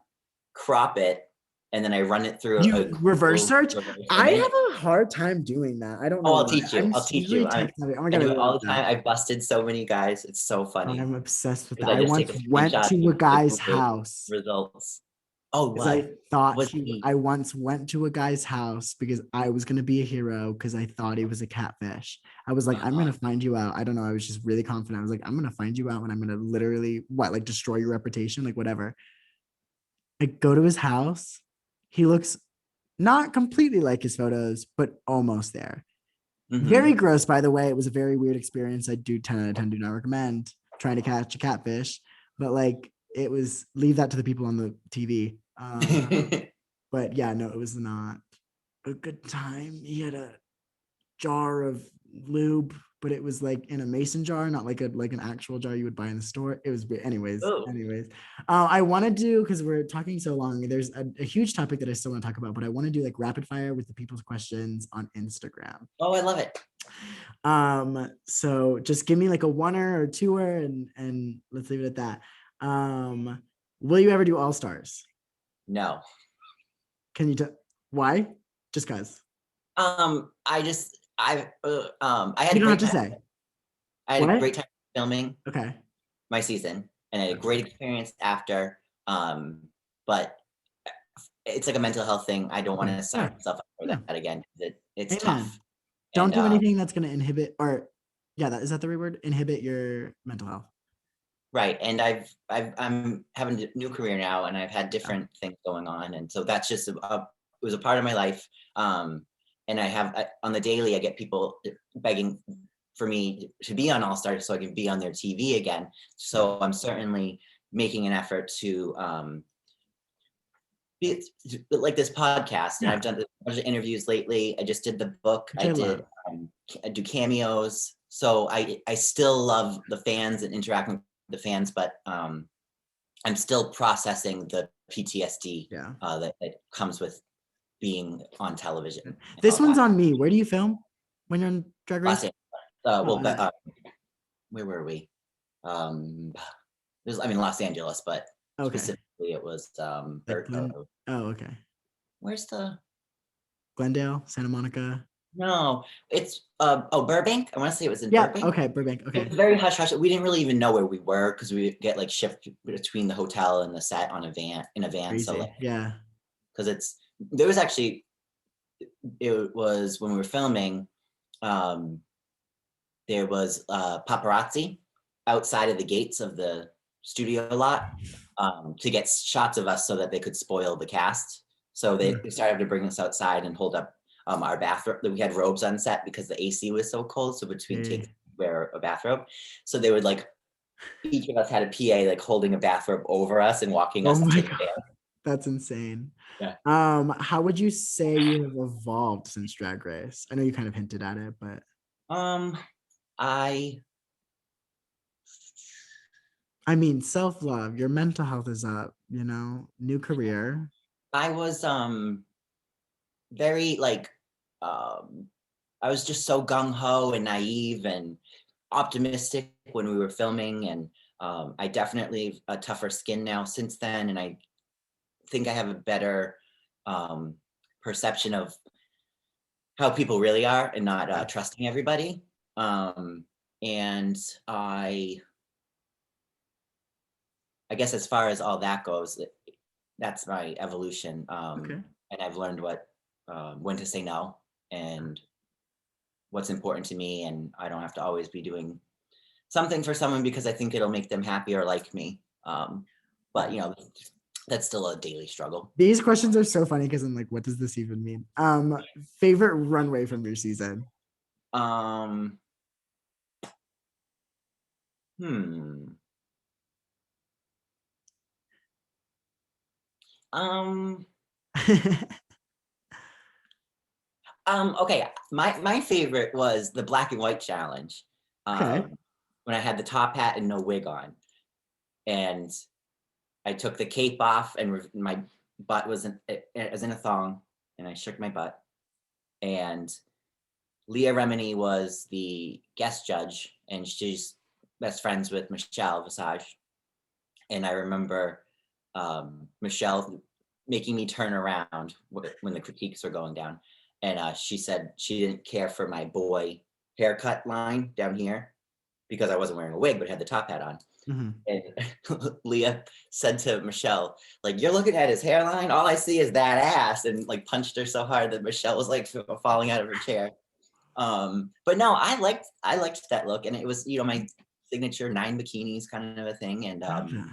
crop it, and then I run it through a You reverse Google search? reverse I image. have a hard time doing that. I don't Oh, know I'll why. teach you. I'll teach Usually you. tech savvy. Oh my I God, I do it all love the time. that. I busted so many guys. It's so funny I'm obsessed with that. because I I just take once a went screenshot to a of the guy's Google house results. Oh, because what? What's he? I once went to a guy's house because I was gonna be a hero because I thought he was a catfish. I was like, I'm Uh, gonna find you out. I don't know. I was just really confident. I was like, I'm gonna find you out and I'm gonna literally like destroy your reputation, like whatever. I go to his house. He looks not completely like his photos, but almost there. Very mm-hmm. gross, by the way. It was a very weird experience. I do 10 out of 10 do not recommend trying to catch a catfish, but like it was, leave that to the people on the TV. But yeah, no, it was not a good time. He had a jar of lube, but it was like in a mason jar, not like an actual jar you would buy in the store. It was anyways. Oh, I want to do, because we're talking so long, there's a huge topic that I still want to talk about, but I want to do like rapid fire with the people's questions on Instagram. oh, I love it. So just give me like a oneer or twoer and let's leave it at that. Will you ever do all stars? No. Can you tell why? Just cause I had you a don't have great to time. say. I had a What? great time filming Okay. my season, and I had a great experience after. But it's like a mental health thing. I don't want Okay. to sign Yeah. myself up for Yeah. that again. It's Amen. tough. Don't And do anything that's going to inhibit or yeah, that is that the right word? Inhibit your mental health. right. And I'm having a new career now, and I've had Yeah. different things going on, and so that's just it was a part of my life. And on the daily, I get people begging for me to be on All Stars so I can be on their TV again. Yeah. So I'm certainly making an effort to be like this podcast, and Yeah. I've done a bunch of interviews lately. I just did the book. Which I love. I do cameos. So I still love the fans and interacting with the fans, but I'm still processing the PTSD Yeah. that comes with being on television and This all one's that. on me. Where do you film when you're on Drag Los Race? Angeles. Oh, Well, but where were we? It was, I mean, Los Angeles, but okay. specifically it was Like Glen. Oh, okay. where's the Glendale, Santa Monica. no? It's Burbank. I want to say it was in Yeah. Burbank. Okay. Burbank. It Okay. was very hush hush. We didn't really even know where we were because we would get like shift between the hotel and the set on a van in a van. So like Crazy. Yeah. because it's there was actually it was when we were filming, um, there was paparazzi outside of the gates of the studio lot to get shots of us so that they could spoil the cast. So they started to bring us outside and hold up our bathrobe. We had robes on set because the AC was so cold. So between takes, Hey. wear a bathrobe. So they would like each of us had a PA like holding a bathrobe over us and walking Oh us my to the God. van. That's insane. Yeah. How would you say you have evolved since Drag Race? I know you kind of hinted at it, but Um, I I mean, self-love, your mental health is up, new career. I was very like um I was just so gung ho and naive and optimistic when we were filming, and I definitely have a tougher skin now since then, and I think I have a better um, perception of how people really are and not Yeah. trusting everybody. Um, and I guess as far as all that goes, that's my evolution, Okay. and I've learned what when to say no and what's important to me, and I don't have to always be doing something for someone because I think it'll make them happy or like me. But Yeah. that's still a daily struggle. These questions are so funny because I'm like, what does this even mean? Favorite runway from your season? Um, hmm. Um, okay. My favorite was the black and white challenge. Okay. When I had the top hat and no wig on, and I took the cape off, and my butt was in a thong, and I shook my butt, and Leah Remini was the guest judge, and she's best friends with Michelle Visage. And I remember Michelle making me turn around when the critiques were going down, and she said she didn't care for my boy haircut line down here because I wasn't wearing a wig but had the top hat on. Mhm. And Leah said to Michelle, like, "You're looking at his hairline. All I see is that ass," and like punched her so hard that Michelle was like falling out of her chair. But no, I liked that look, and it was my signature 9 bikinis kind of a thing, Gotcha.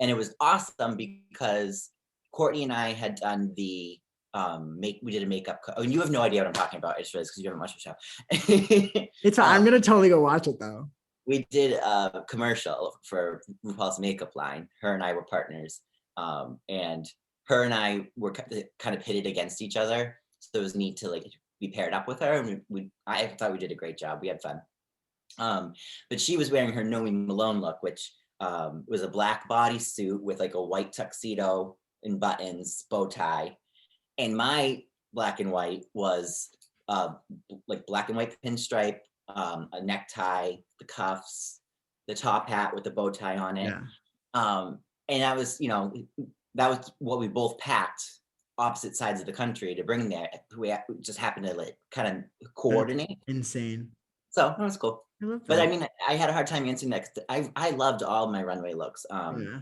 and it was awesome because Courtney and I had done the we did a makeup. Oh, and you have no idea what I'm talking about. It's because you haven't watched the show. It's um, I'm gonna totally go watch it though. we did a commercial for RuPaul's makeup line. Her and I were partners, and her and I were kind of pitted against each other. So it was neat to like be paired up with her, and I thought we did a great job. We had fun. But she was wearing her Noe Malone look, which was a black bodysuit with like a white tuxedo and buttons, bow tie. And my black and white was like black and white pinstripe, a necktie, the cuffs, the top hat with the bow tie on it. Yeah. And that was what we both packed opposite sides of the country to bring there. We just happened to like kind of That's coordinate. insane. So that was cool. I love But I that. mean, I had a hard time answering that 'cause I loved all my runway looks. Yeah.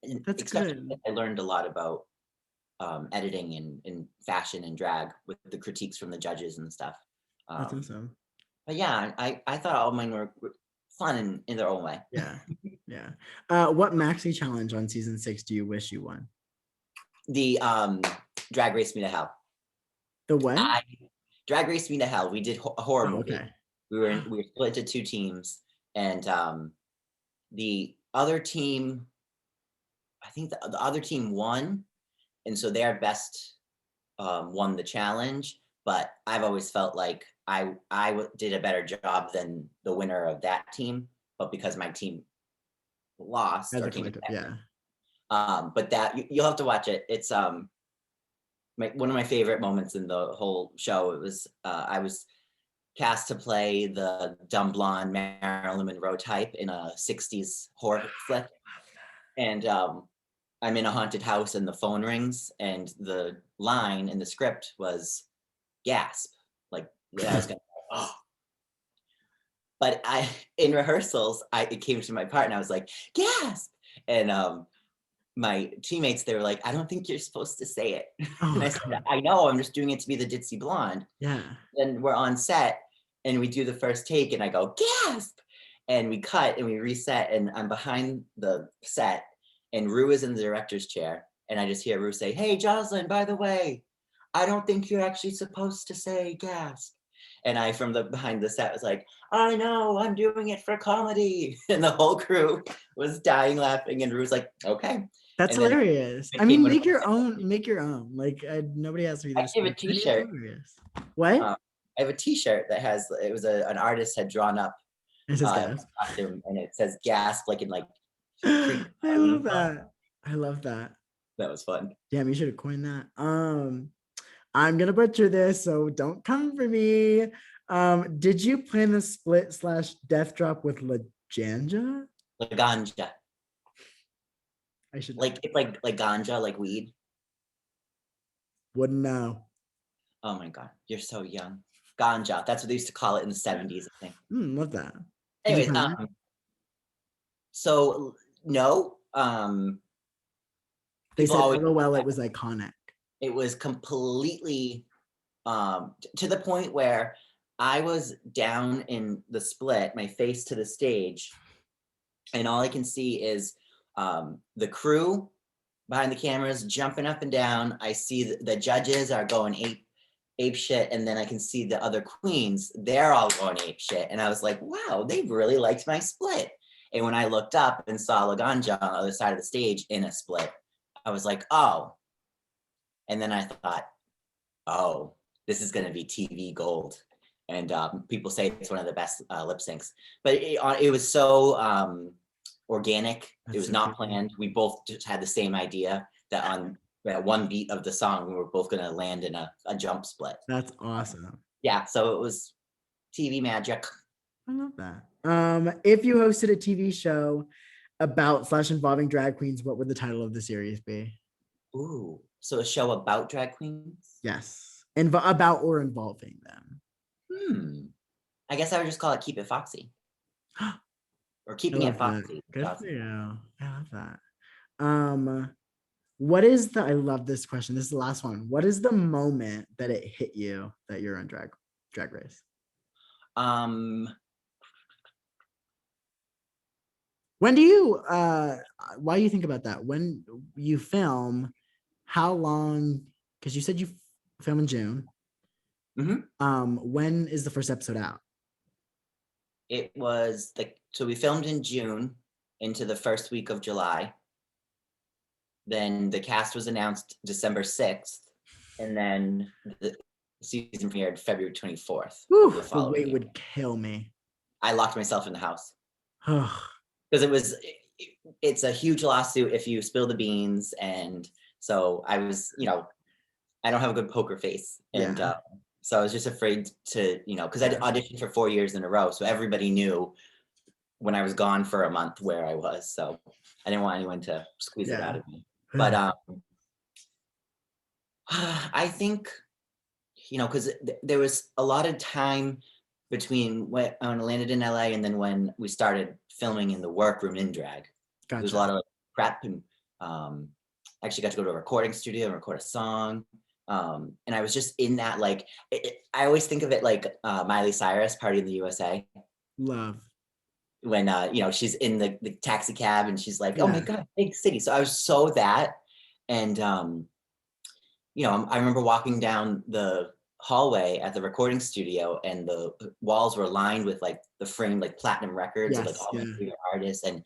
And That's especially good. I learned a lot about editing and fashion and drag with the critiques from the judges and stuff. That's Um, awesome. but yeah, I thought all mine were fun in their own way. Yeah. Yeah. What maxi challenge on season 6 do you wish you won? The Drag Race Me to Hell. The what? I Drag Race Me to Hell. We did a horror Oh, movie. okay. We were split into two teams, and the other team, I think the other team won, and so their best won the challenge. But I've always felt like I did a better job than the winner of that team, but because my team lost As or a came collective, back. yeah. But that you'll have to watch it. It's one of my favorite moments in the whole show. It was I was cast to play the dumb blonde Marilyn Monroe type in a 60s horror flick. And I'm in a haunted house and the phone rings and the line in the script was gasp. Like I was going, oh. But in rehearsals, it came to my part and I was like, gasp. And my teammates, they were like, I don't think you're supposed to say it. Oh, And I said, God. I know, I'm just doing it to be the ditzy blonde. Yeah. Then we're on set and we do the first take and I go, gasp. And we cut and we reset and I'm behind the set and Rue is in the director's chair. And I just hear Rue say, hey, Joslyn, by the way, I don't think you're actually supposed to say gasp. And I, from the behind the set, was like, I know, I'm doing it for comedy. And the whole crew was dying laughing. And Rue was like, okay. That's And then hilarious. I became mean, one of make your my- own, make your own. Like nobody asked me I this. have a But I think it's t-shirt. hilarious. What? I have a t-shirt that has, it was an artist had drawn up It says gasp. costume and it says gasp like in like I love Halloween. that. I love that. That was fun. Damn, you should have coined that. I'm gonna butcher this, so don't come for me. Did you plan the split / death drop with LaGanja? Like ganja. I should Like it's like ganja, like weed. wouldn't know. Oh my god, you're so young. Ganja. That's what they used to call it in the 70s, I think. Love that. Did you Anyways, plan it? so no. They People said, always LOL, it was iconic. it was completely to the point where I was down in the split, my face to the stage, and all I can see is the crew behind the cameras jumping up and down. I see the judges are going ape shit, and then I can see the other queens, they're all going ape shit. And I was like, wow, they really liked my split. And when I looked up and saw Laganja on the other side of the stage in a split, I was like, oh. And then I thought, oh, this is going to be TV gold. And people say it's one of the best lip syncs. But it was so organic. It was not planned. We both just had the same idea that on that one beat of the song, we were both going to land in a jump split. That's awesome. Yeah, so it was TV magic. I love that. If you hosted a TV show about / involving drag queens, what would the title of the series be? Ooh, so a show about drag queens? Yes. About or involving them. I guess I would just call it Keep It Foxy. Or Keeping It Foxy. Good for you. I love that. What is I love this question. This is the last one. What is the moment that it hit you that you're on drag race? When do you why do you think about that? When you film, how long, because you said you film in June. When is the first episode out? It was so we filmed in June into the first week of July. Then the cast was announced December 6th. And then the season premiered February 24th. The wait would kill me. I locked myself in the house. Because it's a huge lawsuit if you spill the beans. And so I was, I don't have a good poker face. And so I was just afraid to, because I auditioned for 4 years in a row. So everybody knew when I was gone for a month where I was. So I didn't want anyone to squeeze it out of me. But I think, because there was a lot of time between when I landed in LA and then when we started filming in the workroom in drag. Gotcha. There was a lot of prep and actually got to go to a recording studio and record a song. And I was just in that, I always think of it like Miley Cyrus, Party in the USA. Love. When, she's in the taxi cab and she's like, oh my God, big city. So I was so that. And, I remember walking down the hallway at the recording studio and the walls were lined with the framed platinum records of all my favorite artists. And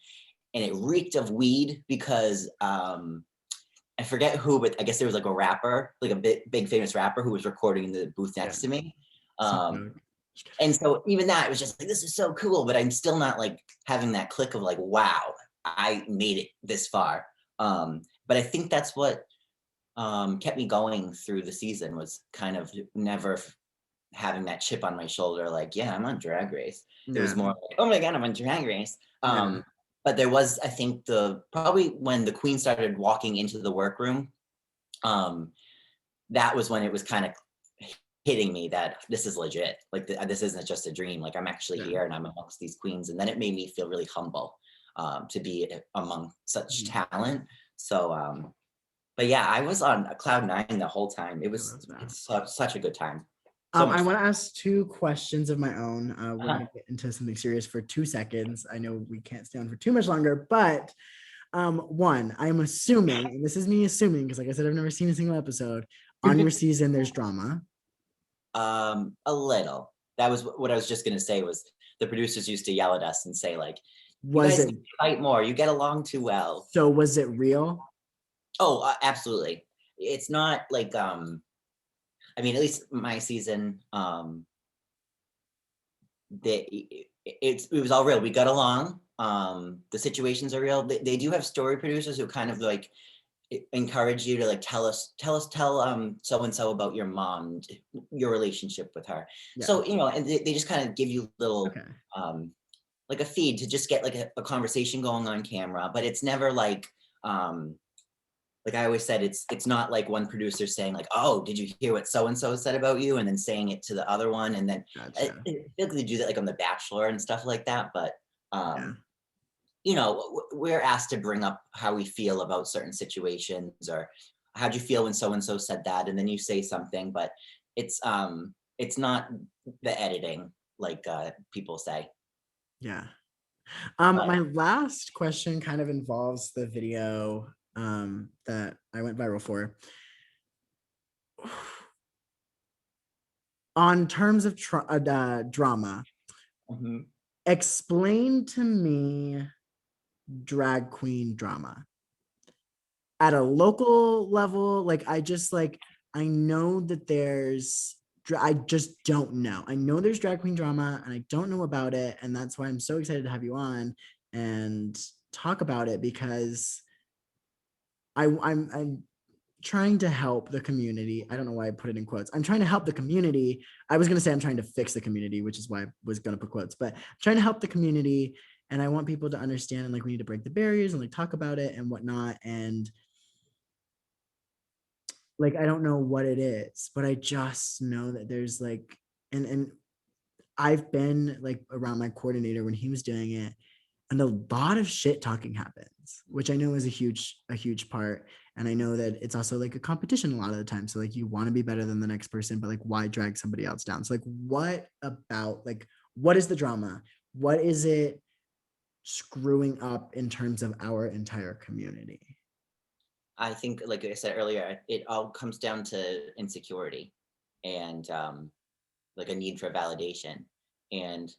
it reeked of weed because I forget who, but I guess there was a rapper, a big famous rapper who was recording in the booth next to me. And so even that, it was just this is so cool, but I'm still not having that click of wow, I made it this far. But I think that's what kept me going through the season, was kind of never having that chip on my shoulder, like, yeah, I'm on Drag Race. It was Yeah. more like, oh my God, I'm on Drag Race. Yeah. But there was, I think, the probably when the queen started walking into the workroom, um, that was when it was kind of hitting me that this is legit. Like, this isn't just a dream. Like, I'm actually Yeah. here and I'm amongst these queens. And then it made me feel really humble, to be among such Mhm. talent. So, but yeah, I was on a cloud nine the whole time. I love that. It's such a good time. So much I fun. want to ask two questions of my own. We're Uh-huh. going to get into something serious for 2 seconds. I know we can't stay on for too much longer, but one, I'm assuming, and this is me assuming, because like I said, I've never seen a single episode. On your season, there's drama. A little. That was what I was just gonna say, was the producers used to yell at us and say, like, "You Was guys it need to fight more. You get along too well." so? Was it real? Oh, absolutely. It's not like, I mean, at least my season, it was all real. We got along. The situations are real. They do have story producers who kind of like encourage you to like tell so and so about your mom, your relationship with her. Yeah. So and they just kind of give you little Okay. um like a feed to just get like a conversation going on camera, but it's never um like I always said, it's not like one producer saying like, oh, did you hear what so and so said about you, and then saying it to the other one, and then Gotcha. I feel like they do that like on The Bachelor and stuff like that. But Yeah. um we're asked to bring up how we feel about certain situations, or how'd you feel when so and so said that, and then you say something, but it's not the editing like people say. Yeah. But My last question kind of involves the video that I went viral for. On terms of drama, mhm. explain to me drag queen drama at a local level. Like, I know that I just don't know. I know there's drag queen drama and I don't know about it. And that's why I'm so excited to have you on and talk about it, because I'm trying to help the community. I don't know why I put it in quotes. I'm trying to help the community. I was going to say I'm trying to fix the community, which is why I was going to put quotes, but I'm trying to help the community. And I want people to understand, and like, we need to break the barriers and like talk about it and whatnot. And like, I don't know what it is, but I just know that there's like, and I've been like around my coordinator when he was doing it, and a lot of shit talking happens, which I know is a huge part. And I know that it's also like a competition a lot of the time. So like, you want to be better than the next person, but like, why drag somebody else down? So like, what is the drama? What is it screwing up in terms of our entire community? I think, like I said earlier, it all comes down to insecurity and like a need for validation. And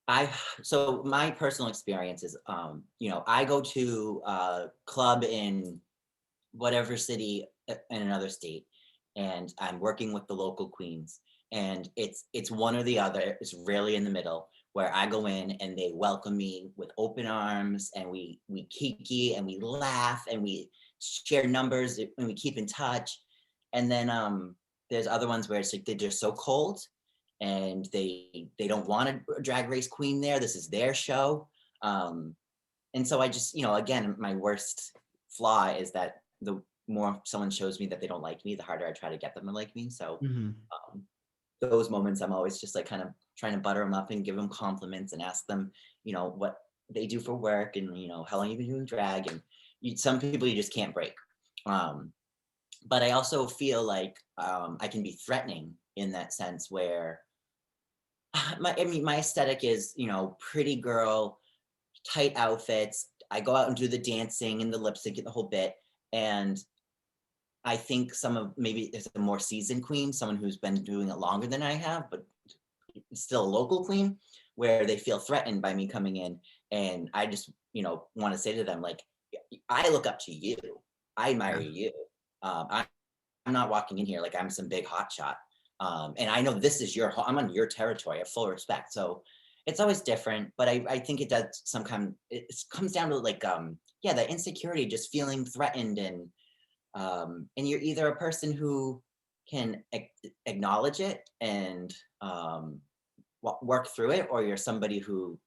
I so my personal experience is, I go to a club in whatever city in another state, and I'm working with the local queens, and it's one or the other. It's rarely in the middle, where I go in and they welcome me with open arms, and we kiki and we laugh and we share numbers and we keep in touch. And then there's other ones where it's like they're just so cold, and they don't want a drag race queen there. This is their show. Um, and so I just, again, my worst flaw is that the more someone shows me that they don't like me, the harder I try to get them to like me. So Mhm. um, those moments, I'm always just like kind of trying to butter them up and give them compliments and ask them, what they do for work, and how long you've been doing drag. And some people you just can't break. Um, but I also feel like I can be threatening in that sense, where my aesthetic is, pretty girl, tight outfits. I go out and do the dancing and the lip sync and the whole bit. And I think some of maybe there's a more seasoned queen, someone who's been doing it longer than I have, but still a local queen, where they feel threatened by me coming in. And I just, want to say to them, like, I look up to you. I admire Yeah. you. I'm not walking in here like I'm some big hot shot. And I know this is I'm on your territory. I have full respect. So It's always different, but I think it does it comes down to like yeah, the insecurity, just feeling threatened, and you're either a person who can acknowledge it and work through it, or you're somebody who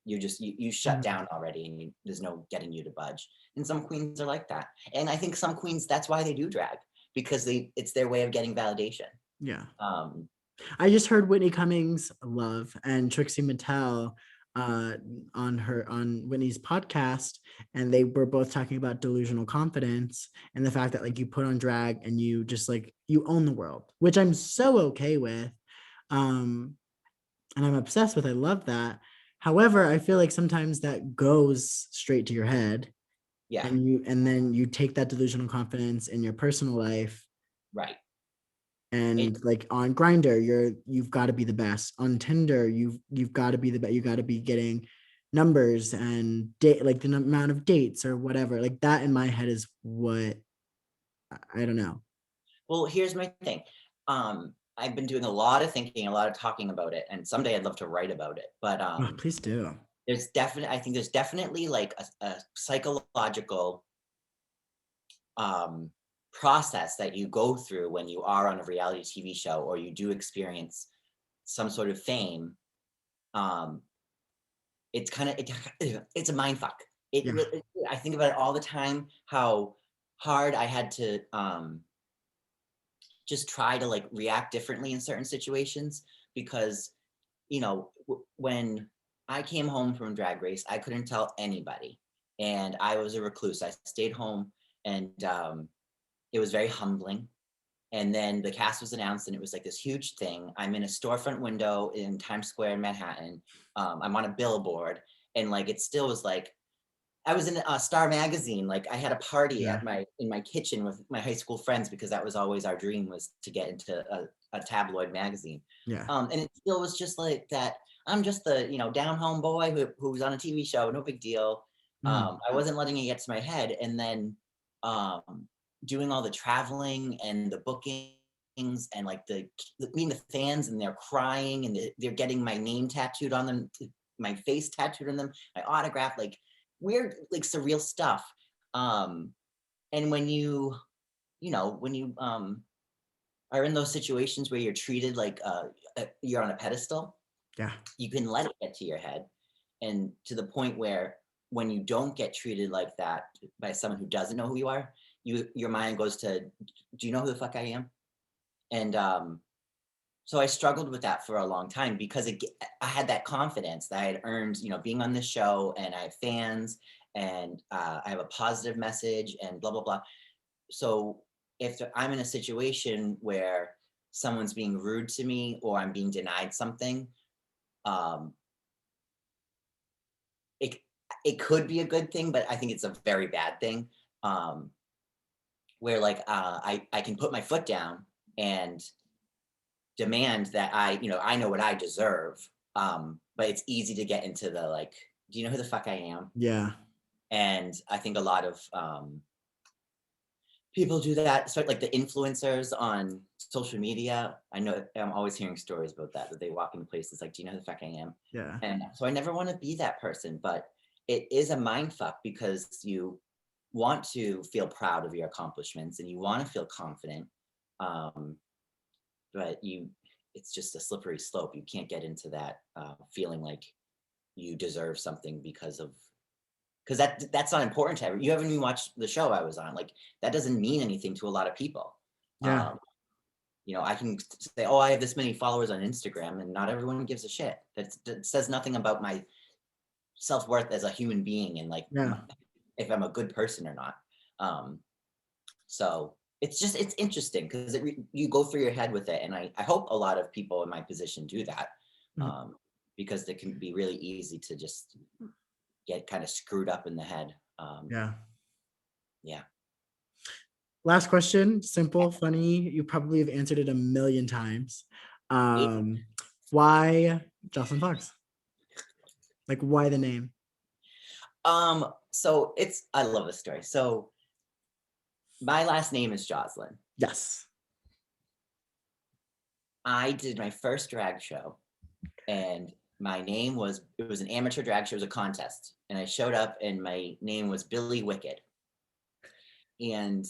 you shut Mhm. down already, and there's no getting you to budge. And some queens are like that, and I think some queens, that's why they do drag, because it's their way of getting validation. Yeah. um I just heard Whitney Cummings love and Trixie Mattel uh on Whitney's podcast, and they were both talking about delusional confidence and the fact that like you put on drag and you just like you own the world, which I'm so okay with. Um and I'm obsessed with. I love that. However, I feel like sometimes that goes straight to your head, yeah, and then you take that delusional confidence in your personal life, right. it, and like on Grinder, you've got to be the best. On Tinder, you've got to be the best. You got to be getting numbers and date, like the amount of dates or whatever. Like that in my head is what I don't know. well, here's my thing. I've been doing a lot of thinking, a lot of talking about it, and someday I'd love to write about it. But Oh, please do. I think there's definitely like a psychological um, process that you go through when you are on a reality TV show, or you do experience some sort of fame. um, it's kind of it's a mind fuck. Yeah. I think about it all the time, how hard I had to just try to like react differently in certain situations, because when I came home from Drag Race, I couldn't tell anybody, and I was a recluse. I stayed home, and it was very humbling. And then the cast was announced, and it was like this huge thing. I'm in a storefront window in Times Square in Manhattan. I'm on a billboard, and like it still was like I was in Star Magazine. Like I had a party Yeah. at in my kitchen with my high school friends, because that was always our dream, was to get into a tabloid magazine. Yeah. And it still was just like that. I'm just the down home boy who was on a TV show, no big deal. Mhm. I wasn't letting it get to my head, and then um, doing all the traveling and the bookings, and like meeting the fans, and they're crying, and they're getting my name tattooed on them, my face tattooed on them, my autograph, like weird, like surreal stuff. Um, and when you are in those situations where you're treated like you're on a pedestal, Yeah. you can let it get to your head, and to the point where when you don't get treated like that by someone who doesn't know who you are, your mind goes to, do you know who the fuck I am? And so I struggled with that for a long time, because I had that confidence that I had earned, being on this show, and I have fans, and I have a positive message, and blah blah blah. So if I'm in a situation where someone's being rude to me, or I'm being denied something, um, it it could be a good thing, but I think it's a very bad thing. Um, where like I can put my foot down and demand that I know what I deserve. But it's easy to get into the like, do you know who the fuck I am? Yeah. And I think a lot of people do that, especially like the influencers on social media. I know I'm always hearing stories about that they walk into places like, do you know who the fuck I am? Yeah. And so I never want to be that person, but it is a mind fuck, because you want to feel proud of your accomplishments, and you want to feel confident. Um, but it's just a slippery slope. You can't get into that feeling like you deserve something, because that's not important to everyone. You haven't even watched the show I was on. Like that doesn't mean anything to a lot of people. Yeah. um I can say, oh, I have this many followers on Instagram, and not everyone gives a shit. That says nothing about my self-worth as a human being, and like Yeah. if I'm a good person or not. um So it's interesting, because you go through your head with it, and I hope a lot of people in my position do that, Mhm. um, because it can be really easy to just get kind of screwed up in the head. Yeah. Yeah. Last question, simple, funny. You probably have answered it a million times. Um, why Joslyn Fox? Like, why the name? So I love this story. So my last name is Joslyn. Yes. I did my first drag show, and my name was, it was an amateur drag show, it was a contest. And I showed up and my name was Billy Wicked. And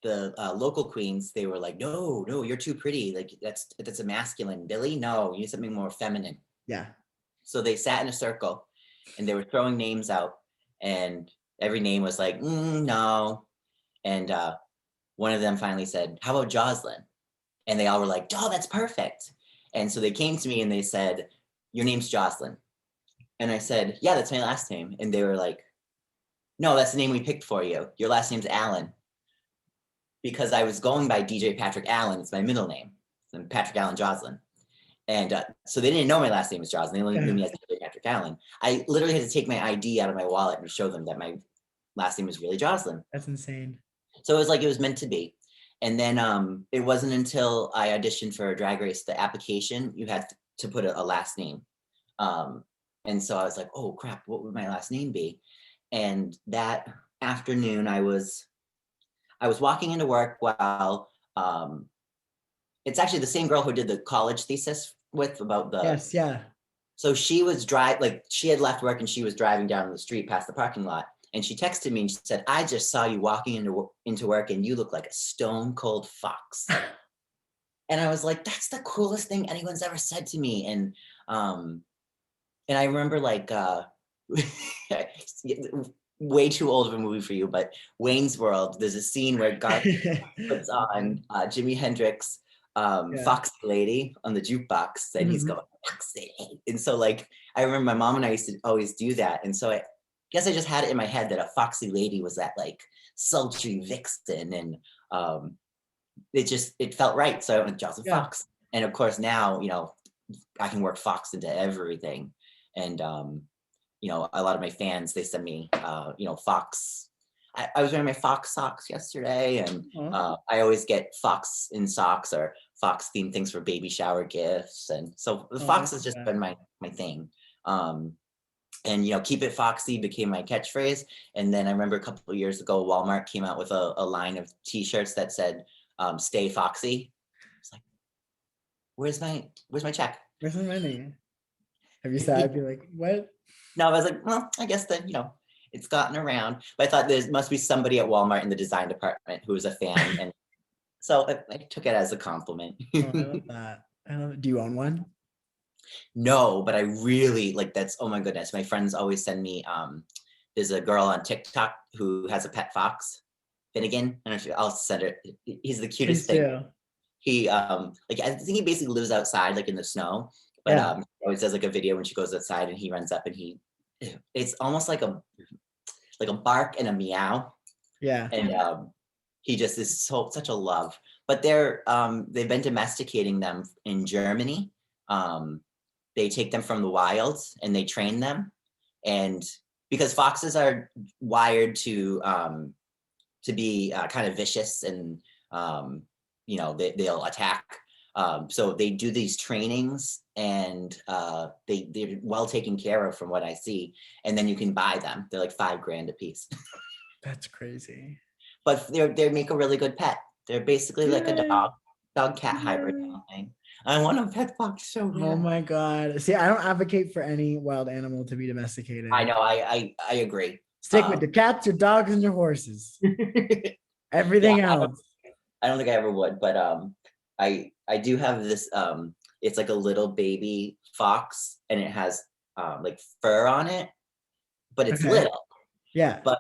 the local queens, they were like, no, you're too pretty. Like that's a masculine. Billy, no, you need something more feminine. Yeah. So they sat in a circle and they were throwing names out, and every name was like, no. And one of them finally said, how about Joslyn? And they all were like, oh, that's perfect. And so they came to me and they said, your name's Joslyn. And I said, yeah, that's my last name. And they were like, no, that's the name we picked for you. Your last name's Allen. Because I was going by DJ Patrick Allen. It's my middle name. I'm Patrick Allen Joslyn. And so they didn't know my last name was Joslyn. They only knew me as DJ Patrick Allen. I literally had to take my ID out of my wallet and show them that my last name was really Joslyn. That's insane. So it was like it was meant to be. And then it wasn't until I auditioned for Drag Race, the application, you had to put a last name. And so I was like, oh crap, what would my last name be? And that afternoon I was walking into work while it's actually the same girl who did the college thesis with about the Yes, yeah. So she was she had left work and she was driving down the street past the parking lot, and she texted me and she said, I just saw you walking into work and you look like a stone cold fox. And I was like, that's the coolest thing anyone's ever said to me. And I remember like way too old of a movie for you, but Wayne's World, there's a scene where Garth puts on Jimi Hendrix Foxy Lady on the jukebox, and he's going Foxy. And so like I remember my mom and I used to always do that, and so I guess I just had it in my head that a Foxy Lady was that like sultry vixen, and it felt right. So I went with Joslyn Fox, and of course now I can work Fox into everything, and a lot of my fans, they send me Fox. I was wearing my Fox socks yesterday, and I always get Fox in socks or Fox themed things for baby shower gifts, and so the Fox has just been my thing. And keep it foxy became my catchphrase. And then I remember a couple of years ago, Walmart came out with a line of T-shirts that said "Stay Foxy." It's like, where's my check? Where's my money? Have you said? I'd be like, what? No, I was like, well, I guess that it's gotten around. But I thought there must be somebody at Walmart in the design department who was a fan, and so I took it as a compliment. I love that. I love it. Do you own one? No, but I really like that's, oh my goodness. My friends always send me, there's a girl on TikTok who has a pet fox, Finnegan. I don't know if I'll send it. He's the cutest thing. He I think he basically lives outside, like in the snow, but he always does like a video when she goes outside and he runs up and it's almost like a bark and a meow. Yeah. And he just is such a love. But they've been domesticating them in Germany. They take them from the wilds and they train them, and because foxes are wired to be kind of vicious, and they'll attack. So they do these trainings, and they're well taken care of from what I see. And then you can buy them. They're like $5,000 a piece. That's crazy. But they make a really good pet. They're basically like a dog cat hybrid thing. I want a pet fox so bad. Oh my God. See, I don't advocate for any wild animal to be domesticated. I know, I agree. Stick with your cats, your dogs, and your horses. Everything else. I don't think I ever would, but I do have this, it's like a little baby fox, and it has like fur on it, but it's little. Yeah. But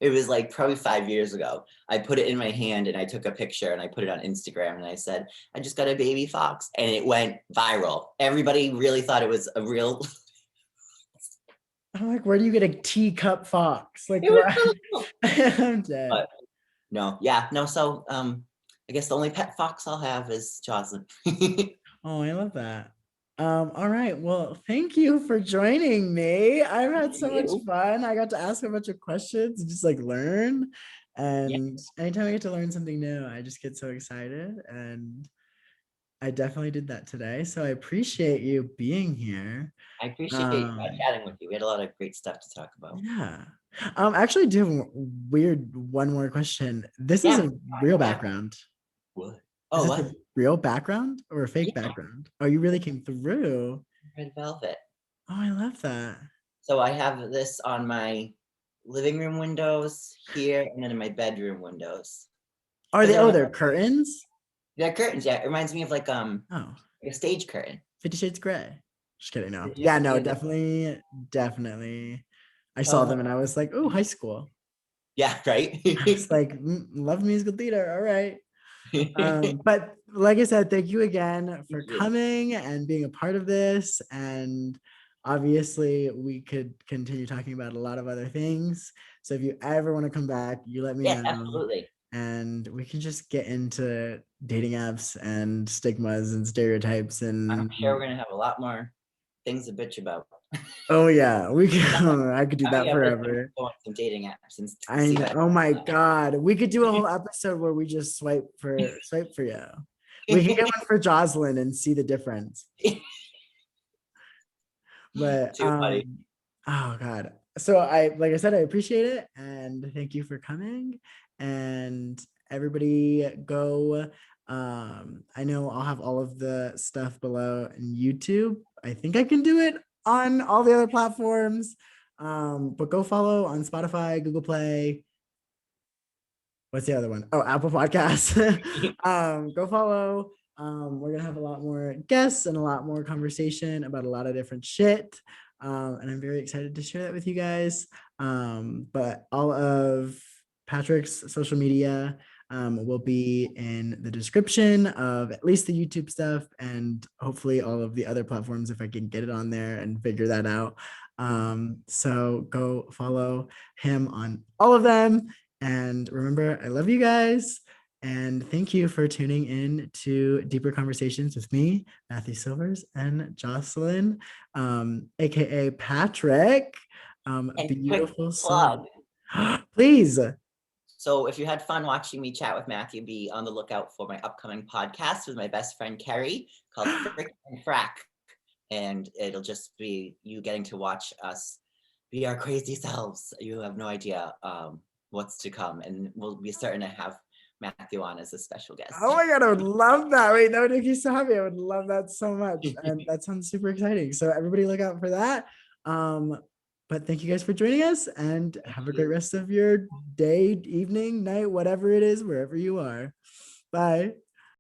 it was like probably 5 years ago. I put it in my hand and I took a picture and I put it on Instagram and I said, I just got a baby fox, and it went viral. Everybody really thought it was a real. I'm like, where do you get a teacup fox? Like, I'm dead. But, no. So I guess the only pet fox I'll have is Joslyn. Oh, I love that. All right. Well, thank you for joining me. I've had so much fun. I got to ask a bunch of questions and just like learn. And anytime I get to learn something new, I just get so excited. And I definitely did that today. So I appreciate you being here. I appreciate chatting with you. We had a lot of great stuff to talk about. Yeah. Actually, I do have one more question. This is a real background. What? Oh, what? A real background or a fake background? Oh, you really came through. red velvet. Oh, I love that. So I have this on my living room windows here, and then in my bedroom windows. Are Because they, I don't oh, know, they're curtains? they're curtains. Yeah, it reminds me of like Oh, a stage curtain. 50 Shades Gray. Just kidding. No. Did you Yeah, ever no, see it? definitely, definitely. I saw Oh, them and I was like, oh, high school. yeah, right. I was like, love musical theater. All right. But like I said, thank you again for Thank you. coming and being a part of this. And obviously, we could continue talking about a lot of other things. So if you ever want to come back, you let me Yes, know. absolutely. And we can just get into dating apps and stigmas and stereotypes. I'm And sure we're gonna have a lot more things to bitch about. oh, yeah, we can. I could do How many that of us think forever. go on some dating apps and I see know. that? Oh my God. We could do a whole episode where we just swipe for you. We can get one for Joslyn and see the difference. But Too funny. oh God. So I, like I said, I appreciate it and thank you for coming. And everybody go. I know I'll have all of the stuff below in YouTube. I think I can do it on all the other platforms. But go follow on Spotify, Google Play. What's the other one? Oh, Apple Podcasts. Go follow. We're gonna have a lot more guests and a lot more conversation about a lot of different shit. And I'm very excited to share that with you guys. But all of Patrick's social media will be in the description of at least the YouTube stuff and hopefully all of the other platforms if I can get it on there and figure that out. So go follow him on all of them. And remember, I love you guys. And thank you for tuning in to Deeper Conversations with me, Matthew Silvers, and Joslyn, aka Patrick. And quick Beautiful soul. plug. Please. So if you had fun watching me chat with Matthew, be on the lookout for my upcoming podcast with my best friend Carrie called Frick and Frack. And it'll just be you getting to watch us be our crazy selves. You have no idea what's to come. And we'll be starting to have Matthew on as a special guest. Oh my God, I would love that. Wait, that would make you so happy. I would love that so much. And that sounds super exciting. So everybody look out for that. But thank you guys for joining us and have a great rest of your day, evening, night, whatever it is, wherever you are. Bye.